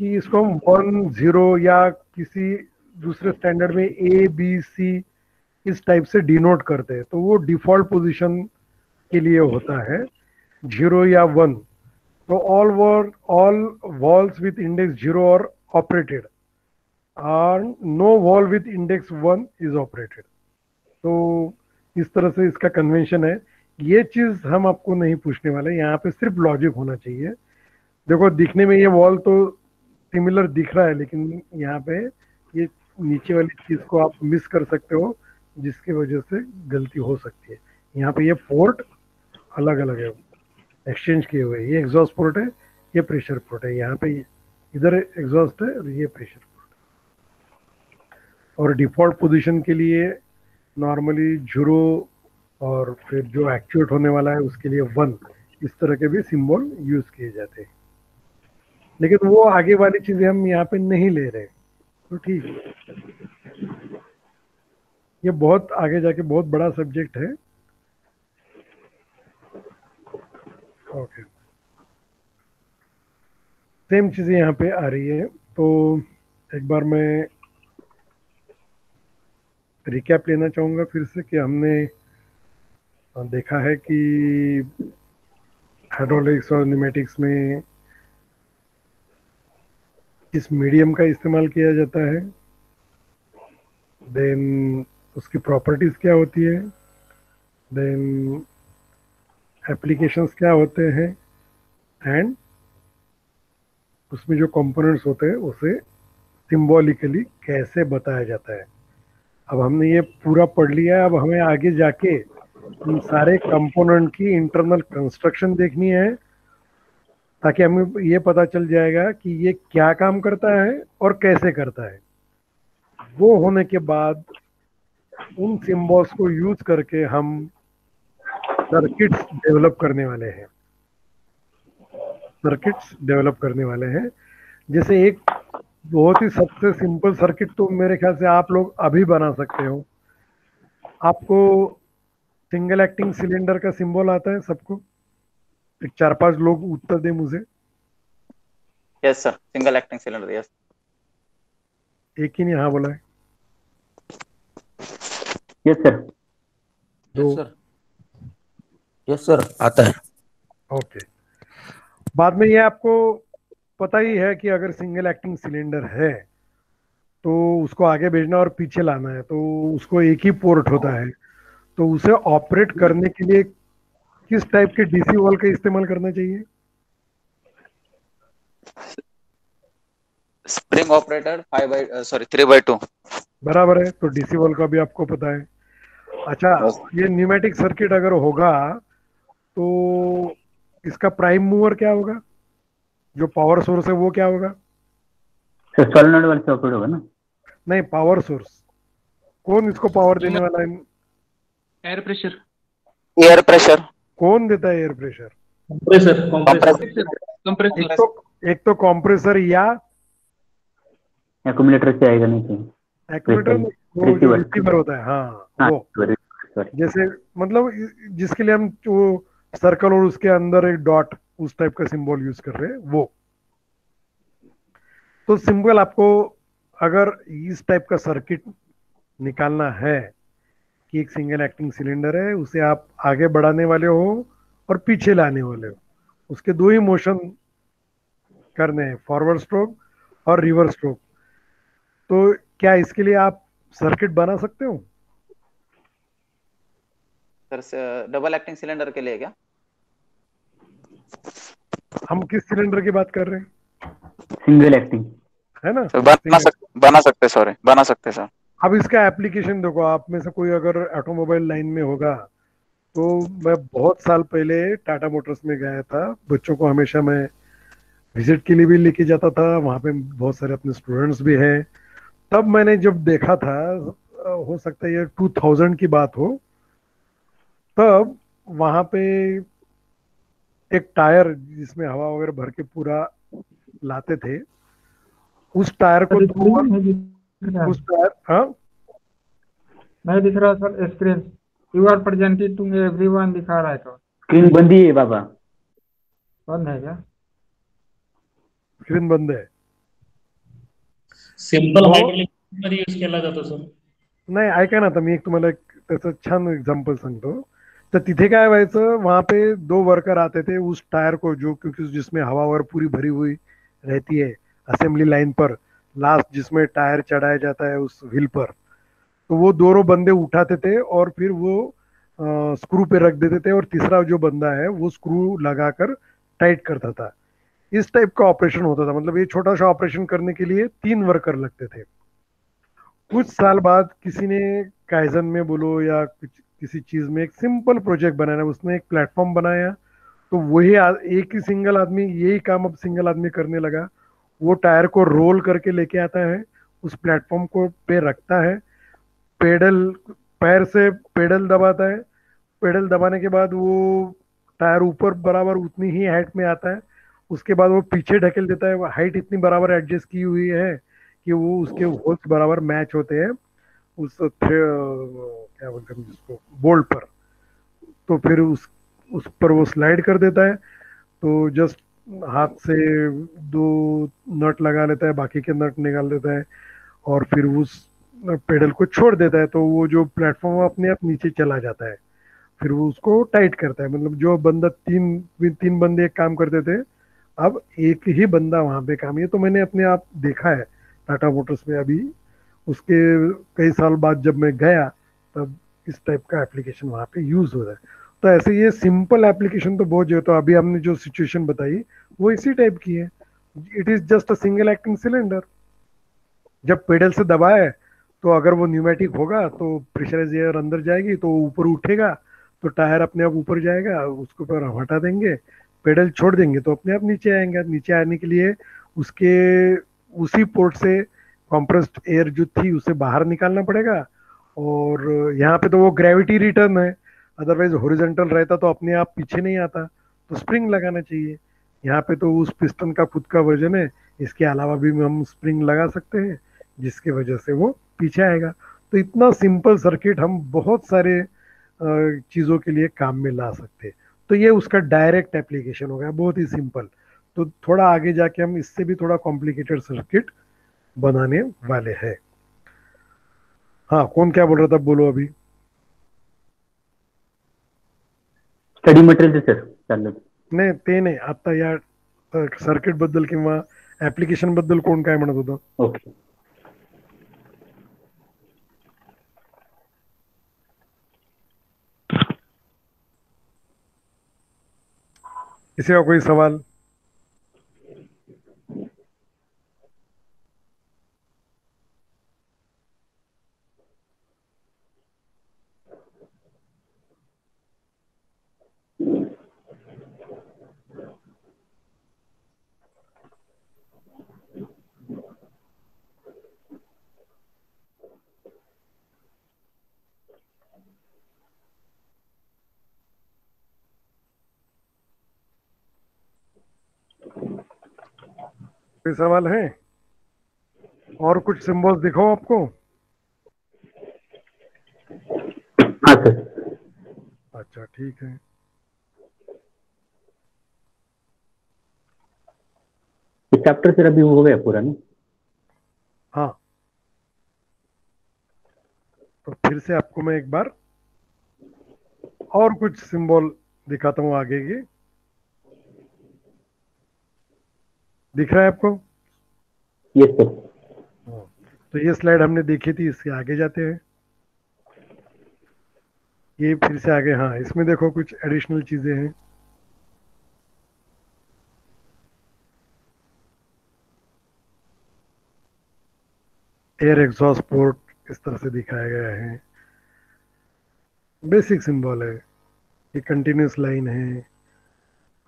कि इसको हम 1 0 या किसी दूसरे स्टैंडर्ड में ABC इस टाइप से डिनोट करते हैं, तो वो डिफॉल्ट पोजीशन के लिए होता है 0 या 1। तो all walls with index 0 are operated and no wall with index 1 is operated। तो इस तरह से इसका कन्वेंशन है। ये चीज हम आपको नहीं पूछने वाले, यहाँ पे सिर्फ लॉजिक होना चाहिए। देखो दिखने में ये वॉल तो सिमिलर दिख रहा है, लेकिन यहाँ पे ये नीचे वाली चीज को आप मिस कर सकते हो, जिसकी वजह से गलती हो सकती है। यहाँ पे ये पोर्ट अलग अलग है, एक्सचेंज किए हुए। ये एग्जॉस्ट पोर्ट है, ये प्रेशर पोर्ट है। यहाँ पे इधर एग्जॉस्ट है और ये प्रेशर पोर्ट। और डिफॉल्ट पोजीशन के लिए नॉर्मली 0 और फिर जो एक्चुएट होने वाला है उसके लिए 1, इस तरह के भी सिंबल यूज किए जाते हैं, लेकिन वो आगे वाली चीजें हम यहाँ पे नहीं ले रहे, तो ठीक है। ये बहुत आगे जाके बहुत बड़ा सब्जेक्ट है। ओके, सेम चीजें यहाँ पे आ रही है। तो एक बार मैं रिकैप लेना चाहूँगा फिर से कि हमने देखा है कि हाइड्रोलिक्स और न्यूमेटिक्स में किस मीडियम का इस्तेमाल किया जाता है, देन उसकी प्रॉपर्टीज क्या होती है, देन एप्लीकेशंस क्या होते हैं, एंड उसमें जो कंपोनेंट्स होते हैं उसे सिंबॉलिकली कैसे बताया जाता है। अब हमने ये पूरा पढ़ लिया है, अब हमें आगे जाके इन सारे कंपोनेंट की इंटरनल कंस्ट्रक्शन देखनी है, ताकि हमें ये पता चल जाएगा कि ये क्या काम करता है और कैसे करता है। वो होने के बाद उन सिंबल्स को यूज करके हम सर्किट्स डेवलप करने वाले हैं। जैसे एक बहुत ही सबसे सिंपल सर्किट तो मेरे ख्याल से आप लोग अभी बना सकते हो। आपको सिंगल एक्टिंग सिलेंडर का सिंबल आता है सबको? एक 4-5 लोग उत्तर दे मुझे। Yes sir, single acting cylinder. Yes, एक ही नहीं हाँ बोला है। Yes sir. दो। यस सर, आता है। ओके, बाद में ये आपको पता ही है कि अगर सिंगल एक्टिंग सिलेंडर है तो उसको आगे भेजना और पीछे लाना है, तो उसको एक ही पोर्ट होता है। तो उसे ऑपरेट करने के लिए किस टाइप के डीसी वॉल का इस्तेमाल करना चाहिए? Spring operated 3/2। बराबर है, तो डीसी वॉल का भी आपको पता है। अच्छा, ये न्यूमेटिक सर्किट अगर होगा तो इसका प्राइम मूवर क्या होगा? जो पावर सोर्स है वो क्या होगा? सर सोलेनॉइड वाले से ऑपरेट होगा ना? नहीं, पावर सोर्स कौन इसको पावर देने वाला है? Air pressure. Air pressure. कौन देता है एयर प्रेशर? कंप्रेसर। एक तो कॉम्प्रेसर या एक्यूमुलेटर से आएगा, नहीं चाहिए। एक्यूमुलेटर, वो जो रिसीवर होता है। हाँ, वो जैसे मतलब जिसके लिए हम वो सर्कल और उसके अंदर एक डॉट उस टाइप का सिंबल यूज कर रहे हैं वो। तो सिंबल आपको अगर इस टाइप का सर्किट निकालना है कि एक सिंगल एक्टिंग सिलेंडर है, उसे आप आगे बढ़ाने वाले हो और पीछे लाने वाले हो, उसके दो ही मोशन करने हैं, फॉरवर्ड स्ट्रोक और रिवर्स स्ट्रोक। तो क्या इसके लिए आप सर्किट बना सकते हो? सर डबल एक्टिंग सिलेंडर के लिए क्या? हम किस सिलेंडर की बात कर रहे हैं? सिंगल एक्टिंग है ना? बना सकते सर। अब इसका एप्लीकेशन देखो, आप में से कोई अगर ऑटोमोबाइल लाइन में होगा तो मैं बहुत साल पहले टाटा मोटर्स में गया था। बच्चों को हमेशा मैं विजिट के लिए भी लेके जाता था, वहाँ पे बहुत सारे अपने स्टूडेंट्स भी हैं। तब मैंने जब देखा था, हो सकता है ये 2000 की बात हो, तब वहाँ पे एक टायर जिसमें हवा वगैरह भर के पूरा लाते थे, उस टायर को उस टायर, हाँ नहीं दिख रहा sir screen. You are presented to everyone दिखा रहा है तो। स्क्रीन बंद ही है बाबा। बंद है क्या? स्क्रीन बंद है। सिंपल हायड्रोलिक मध्ये यूज केला जातो सर. नाही, ऐका ना, आता मी एक तुम्हाला एक त्याचं छान एग्जांपल सांगतो। तर तिथे काय व्हायचं, वहां पे 2 वर्कर आते थे उस टायर को, जो क्योंकि जिसमें हवा और पूरी भरी हुई रहती है असेंबली लाइन पर, लास्ट जिसमें टायर चढ़ाया जाता है उस व्हील पर, तो वो दोनों बंदे उठाते थे और फिर वो स्क्रू पे रख देते थे और तीसरा जो बंदा है वो स्क्रू लगाकर टाइट करता था। इस टाइप का ऑपरेशन होता था। मतलब ये छोटा सा ऑपरेशन करने के लिए 3 वर्कर लगते थे। कुछ साल बाद किसी ने काइजन में बोलो या किसी चीज में एक सिंपल प्रोजेक्ट बनाया, उसने एक प्लेटफॉर्म बनाया, तो वही एक ही सिंगल आदमी यही काम अब सिंगल आदमी करने लगा। वो टायर को रोल करके लेके आता है, उस प्लेटफॉर्म को पे रखता है, पैर से पेडल दबाता है, पेडल दबाने के बाद वो टायर ऊपर बराबर उतनी ही हाइट में आता है। उसके बाद वो पीछे ढकेल देता है, हाइट इतनी बराबर एडजस्ट की हुई है कि वो उसके होल्स बराबर मैच होते हैं। उस क्या बोलते हैं जिसको, बोल्ट पर, तो फिर उस पर वो स्लाइड कर देता है। तो जस्ट हाथ से 2 नट लगा लेता है, बाकी के नट निकाल देता है और फिर उस पेडल को छोड़ देता है, तो वो जो प्लेटफॉर्म अपने आप नीचे चला जाता है। फिर वो उसको टाइट करता है। मतलब जो बंदा तीन बंदे एक काम करते थे, अब एक ही बंदा वहां पे काम। ये तो मैंने अपने आप देखा है टाटा मोटर्स में। अभी उसके कई साल बाद जब मैं गया, तब इस टाइप का एप्लीकेशन वहां पे यूज हो रहा है। तो ऐसे ये सिंपल एप्लीकेशन तो बहुत जो है, तो अभी हमने जो सिचुएशन बताई वो इसी टाइप की है। It is just a single acting cylinder. जब पेडल से दबाए तो अगर वो न्यूमेटिक होगा तो प्रेशराइज एयर अंदर जाएगी, तो ऊपर उठेगा, तो टायर अपने आप ऊपर जाएगा, उसके ऊपर हम हटा देंगे, पेडल छोड़ देंगे तो अपने आप नीचे आएंगे। नीचे आने के लिए उसके उसी पोर्ट से कंप्रेस्ड एयर जो थी उसे बाहर निकालना पड़ेगा। और यहाँ पे तो वो ग्रेविटी रिटर्न है, अदरवाइज हॉरिजॉन्टल रहता तो अपने आप पीछे नहीं आता, तो स्प्रिंग लगाना चाहिए। यहाँ पे तो उस पिस्टन का खुद का वर्जन है, इसके अलावा भी हम स्प्रिंग लगा सकते हैं जिसकी वजह से वो पीछे आएगा। तो इतना सिंपल सर्किट हम बहुत सारे चीज़ों के लिए काम में ला सकते हैं। तो ये उसका डायरेक्ट एप्लीकेशन हो गया, बहुत ही सिंपल। तो थोड़ा आगे जाके हम इससे भी थोड़ा कॉम्प्लिकेटेड सर्किट बनाने वाले हैं। हाँ, कौन क्या बोल रहा था, बोलो अभी। स्टडी मटेरियल सर चाललं. नाही ते नाही, आता या सर्किट बद्दल किंवा ऍप्लिकेशन बद्दल कोण काय म्हणत होतं. ओके. किसी का कोई सवाल. कोई सवाल है और कुछ सिंबल्स दिखाओ आपको. हाँ सर. अच्छा ठीक है. चैप्टर सर अभी हो गया पूरा ना. हाँ, तो फिर से आपको मैं एक बार और कुछ सिंबल दिखाता हूँ आगे की. दिख रहा है आपको. Yes sir. तो ये स्लाइड हमने देखी थी, इससे आगे जाते हैं. ये फिर से आगे. हाँ, इसमें देखो कुछ एडिशनल चीजें हैं. एयर एग्जॉस्ट पोर्ट इस तरह से दिखाया गया है. बेसिक सिंबल है. ये कंटिन्यूस लाइन है,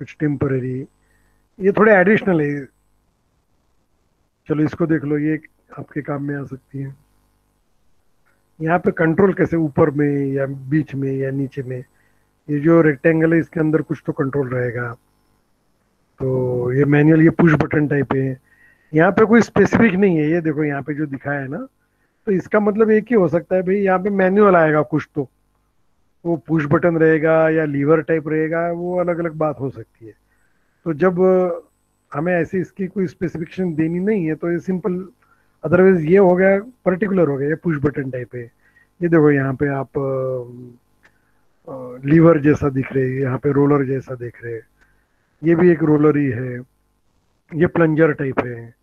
कुछ टेम्पररी, ये थोड़े एडिशनल है. चलो इसको देख लो, ये आपके काम में आ सकती है. यहाँ पे कंट्रोल कैसे, ऊपर में या बीच में या नीचे में. ये जो रेक्टेंगल है इसके अंदर कुछ तो कंट्रोल रहेगा. तो ये मैनुअल, ये पुश बटन टाइप है. यहाँ पे कोई स्पेसिफिक नहीं है. ये देखो यहाँ पे जो दिखाया है ना, तो इसका मतलब एक ही हो सकता है भाई, यहाँ पे मैनुअल आएगा कुछ तो. वो पुश बटन रहेगा या लीवर टाइप रहेगा, वो अलग अलग बात हो सकती है. तो जब हमें ऐसी इसकी कोई स्पेसिफिकेशन देनी नहीं है तो ये सिंपल. अदरवाइज ये हो गया, पर्टिकुलर हो गया, ये पुश बटन टाइप है. ये देखो यहाँ पे आप लीवर जैसा दिख रहे हैं, यहाँ पे रोलर जैसा दिख रहे हैं. ये भी एक रोलर ही है. ये प्लंजर टाइप है.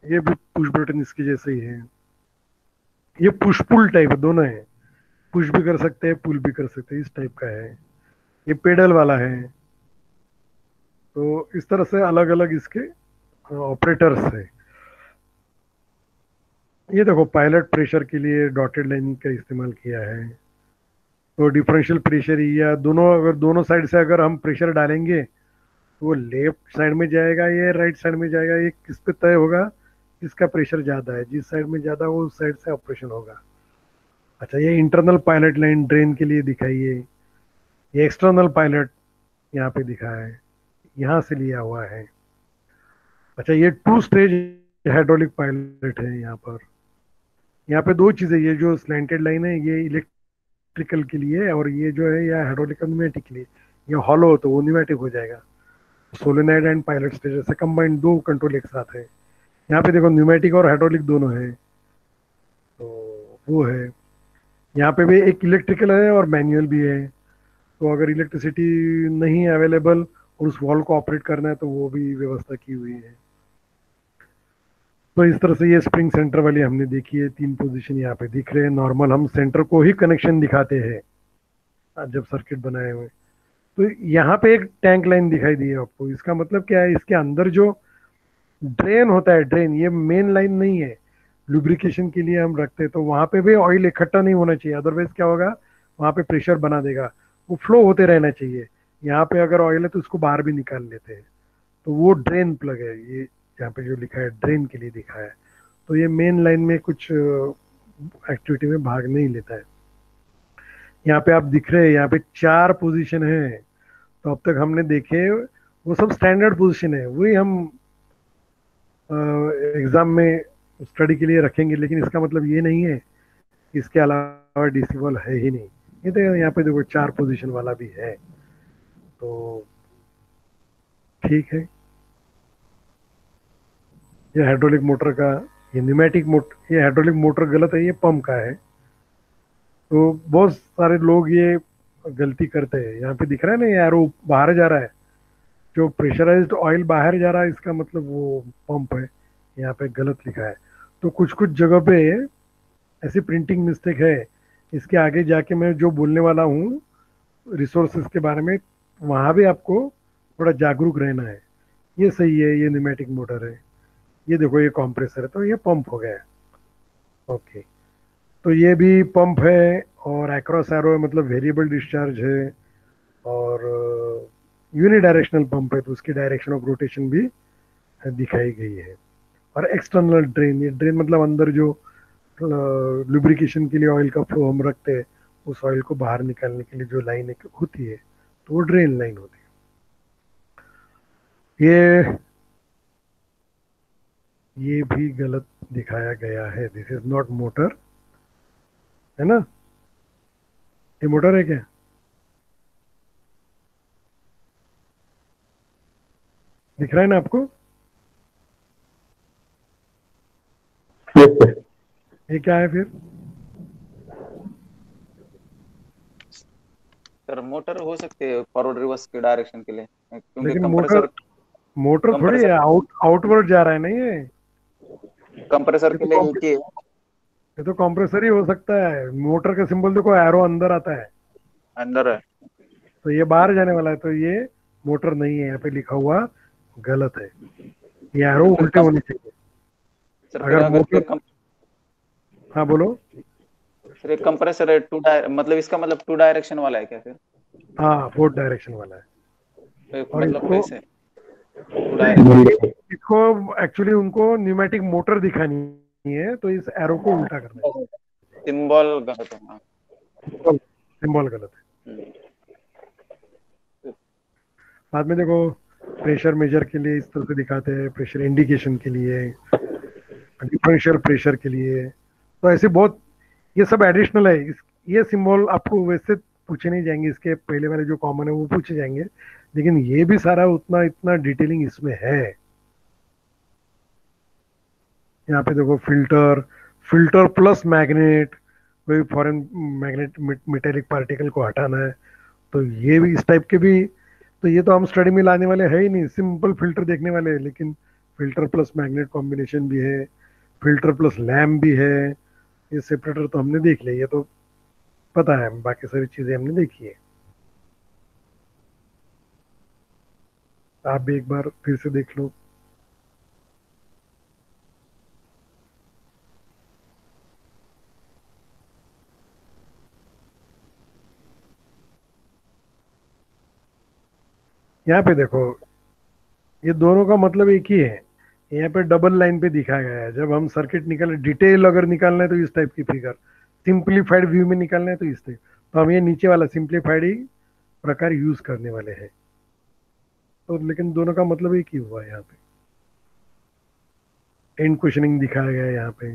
ये भी पुश बटन इसके जैसे ही है. ये पुश पुल टाइप दोनों है. पुश भी कर सकते हैं, पुल भी कर सकते हैं, इस टाइप का है. ये पेडल वाला है. तो इस तरह से अलग अलग इसके ऑपरेटर्स है. ये देखो पायलट प्रेशर के लिए डॉटेड लाइन का इस्तेमाल किया है. तो डिफरेंशियल प्रेशर या दोनों, अगर दोनों साइड से अगर हम प्रेशर डालेंगे तो वो लेफ्ट साइड में जाएगा या राइट साइड में जाएगा, ये किस पे तय होगा. इसका प्रेशर ज़्यादा है, जिस साइड में ज़्यादा वो उस साइड से ऑपरेशन होगा. अच्छा, ये इंटरनल पायलट लाइन ड्रेन के लिए दिखाई है. ये एक्सटर्नल पायलट यहाँ पे दिखा है, यहाँ से लिया हुआ है. अच्छा, ये 2 स्टेज हाइड्रोलिक पायलट है यहाँ पर. यहाँ पे दो चीजें, ये जो स्लैंटेड लाइन है ये इलेक्ट्रिकल के लिए, और ये जो है ये हाइड्रोलिक न्यूमेटिक के लिए। ये हॉलो हो तो वो न्यूमेटिक हो जाएगा। सोलेनॉइड एंड पायलट स्टेज से कंबाइंड दो कंट्रोल एक साथ है। यहाँ पे देखो न्यूमेटिक और हाइड्रोलिक दोनों है, तो वो है। यहाँ पे भी एक इलेक्ट्रिकल है और मैनुअल भी है। तो अगर इलेक्ट्रिसिटी नहीं है अवेलेबल और उस वॉल को ऑपरेट करना है तो वो भी व्यवस्था की हुई है। तो इस तरह से ये स्प्रिंग सेंटर वाली हमने देखी है। 3 पोजीशन यहाँ पे दिख रहे हैं। नॉर्मल हम सेंटर को ही कनेक्शन दिखाते हैं जब सर्किट बनाए हुए। तो यहाँ पे एक टैंक लाइन दिखाई दी है आपको। इसका मतलब क्या है, इसके अंदर जो ड्रेन होता है, ड्रेन ये मेन लाइन नहीं है, लुब्रिकेशन के लिए हम रखते हैं। तो वहां पे भी ऑयल इकट्ठा नहीं होना चाहिए, अदरवाइज क्या होगा, वहां पे प्रेशर बना देगा। वो फ्लो होते रहना चाहिए। यहाँ पे अगर ऑयल है तो उसको बाहर भी निकाल लेते हैं। तो वो ड्रेन प्लग है, ये यहाँ पे जो लिखा है ड्रेन के लिए दिखा है। तो ये मेन लाइन में कुछ एक्टिविटी में भाग नहीं लेता है। यहाँ पे आप दिख रहे हैं, यहाँ पे 4 पोजीशन है। तो अब तक हमने देखे वो सब स्टैंडर्ड पोजीशन है, वही हम एग्जाम में स्टडी के लिए रखेंगे। लेकिन इसका मतलब ये नहीं है इसके अलावा डिसिबल है ही नहीं। ये तो यहाँ पे देखो 4 पोजीशन वाला भी है, तो ठीक है। ये हाइड्रोलिक मोटर का, ये न्यूमेटिक मोटर, ये हाइड्रोलिक मोटर गलत है, ये पंप का है। तो बहुत सारे लोग ये गलती करते हैं। यहाँ पे दिख रहा है ना, ये एरो बाहर जा रहा है, जो प्रेशराइज्ड ऑयल बाहर जा रहा है, इसका मतलब वो पंप है। यहाँ पे गलत लिखा है। तो कुछ कुछ जगह पे ऐसी प्रिंटिंग मिस्टेक है। इसके आगे जाके मैं जो बोलने वाला हूँ रिसोर्सेज के बारे में, वहाँ भी आपको थोड़ा जागरूक रहना है। ये सही है, ये न्यूमेटिक मोटर है। ये देखो ये कंप्रेसर है, तो ये पंप हो गया। ओके, तो ये भी पंप है। और एक्रॉस एरो मतलब वेरिएबल डिस्चार्ज है, और यूनिडायरेक्शनल पंप है, तो उसकी डायरेक्शन ऑफ रोटेशन भी दिखाई गई है। और एक्सटर्नल ड्रेन, ये ड्रेन मतलब अंदर जो लुब्रिकेशन के लिए ऑयल का फ्लो हम रखते हैं, उस ऑयल को बाहर निकालने के लिए जो लाइन होती है, तो वो ड्रेन लाइन होती है। ये भी गलत दिखाया गया है। दिस इज नॉट मोटर, है ना? ये मोटर है क्या? दिख रहा है ना आपको? Yes sir. ये क्या है फिर? सर मोटर हो सकती है फॉरवर्ड रिवर्स के डायरेक्शन के लिए, क्योंकि लेकिन कंप्रेसर मोटर थोड़ी है, आउटवर्ड जा रहा है ना ये। कंप्रेसर के लिए एक ही है। ये तो कंप्रेसर ही हो सकता है। मोटर का सिंबल देखो, एरो अंदर आता है, अंदर है। तो ये बाहर जाने वाला है, तो ये मोटर नहीं है। यहाँ पे लिखा हुआ गलत है, ये एरो उल्टे होने चाहिए। सर अगर मोटर, हाँ बोलो। सर एक कंप्रेसर है मतलब इसका मतलब 2 डायरेक्शन वाला है क्या फिर? हाँ, 4 डायरेक्शन वाला है। तो और मतलब कैसे इसको एक्चुअली उनको न्यूमेटिक मोटर दिखानी है, तो इस एरो को उल्टा करना है। सिंबल गलत है। सिंबल गलत है। बाद में देखो प्रेशर मेजर के लिए इस तरह से दिखाते हैं, प्रेशर इंडिकेशन के लिए, डिफरेंशियल प्रेशर के लिए। तो ऐसे बहुत, ये सब एडिशनल है। ये सिंबल आपको वैसे पूछे नहीं जाएंगे, इसके पहले वाले जो कॉमन है वो पूछे जाएंगे, लेकिन ये भी सारा उतना इतना डिटेलिंग इसमें है। यहाँ पे देखो फिल्टर प्लस मैग्नेट, कोई फॉरेन मैग्नेट मेटेलिक पार्टिकल को हटाना है, तो ये भी इस टाइप के भी। तो ये तो हम स्टडी में लाने वाले है ही नहीं, सिंपल फिल्टर देखने वाले हैं। लेकिन फिल्टर प्लस मैग्नेट कॉम्बिनेशन भी है, फिल्टर प्लस लैम्प भी है। ये सेपरेटर तो हमने देख लिया, ये तो पता है, बाकी सारी चीजें हमने देखी है। आप भी एक बार फिर से देख लो। यहाँ पे देखो, ये दोनों का मतलब एक ही है। यहाँ पे डबल लाइन पे दिखाया गया है। जब हम सर्किट निकाले, डिटेल अगर निकालना है तो इस टाइप की फिगर, सिंप्लीफाइड व्यू में निकालना है तो इस टाइप। तो हम ये नीचे वाला सिंप्लीफाइड ही प्रकार यूज करने वाले हैं। तो लेकिन दोनों का मतलब एक ही हुआ है। यहाँ पे एंड क्वेश्चनिंग दिखाया गया है यहाँ पे।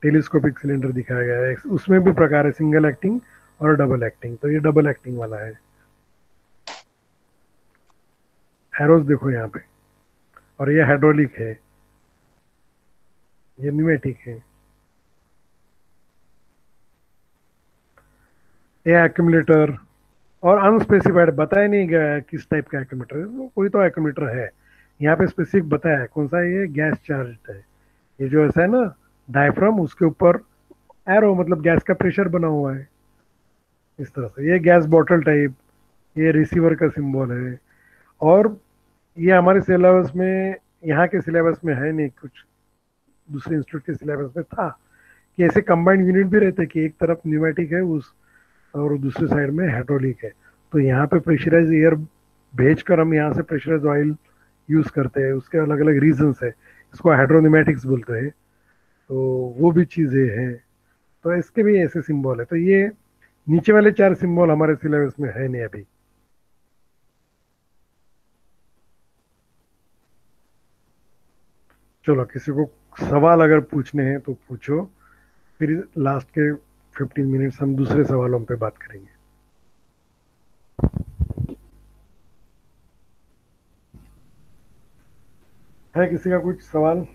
टेलीस्कोपिक सिलेंडर दिखाया गया है। उसमें भी प्रकार है, सिंगल एक्टिंग और डबल एक्टिंग। तो ये डबल एक्टिंग वाला है। एरोस देखो यहाँ पे, और ये हाइड्रोलिक है, ये न्यूमेटिक है। ये एक्यूमुलेटर और अनस्पेसिफाइड बताया नहीं गया है किस टाइप का एक्यूमुलेटर है। तो कोई तो एक्यूमुलेटर है, यहाँ पे स्पेसिफिक बताया है कौन सा है। ये गैस चार्ज है। ये जो ऐसा है ना डायफ्राम, उसके ऊपर एरो मतलब गैस का प्रेशर बना हुआ है इस तरह से। ये गैस बॉटल टाइप, ये रिसीवर का सिंबल है। और ये हमारे सिलेबस में, यहाँ के सिलेबस में है नहीं, कुछ दूसरे इंस्टीट्यूट के सिलेबस में था कि ऐसे कंबाइंड यूनिट भी रहते कि एक तरफ न्यूमेटिक है उस और दूसरी साइड में हाइड्रोलिक है। तो यहाँ पे प्रेशराइज एयर भेजकर हम यहाँ से प्रेशराइज ऑयल यूज करते हैं। उसके अलग अलग रीजंस है, इसको हाइड्रोन्यूमेटिक्स बोलते हैं। तो वो भी चीजें हैं। तो इसके भी ऐसे सिंबल है। तो ये नीचे वाले 4 सिंबल हमारे सिलेबस में है नहीं अभी। चलो, किसी को सवाल अगर पूछने हैं तो पूछो, फिर लास्ट के 15 मिनट्स हम दूसरे सवालों पे बात करेंगे। है किसी का कुछ सवाल?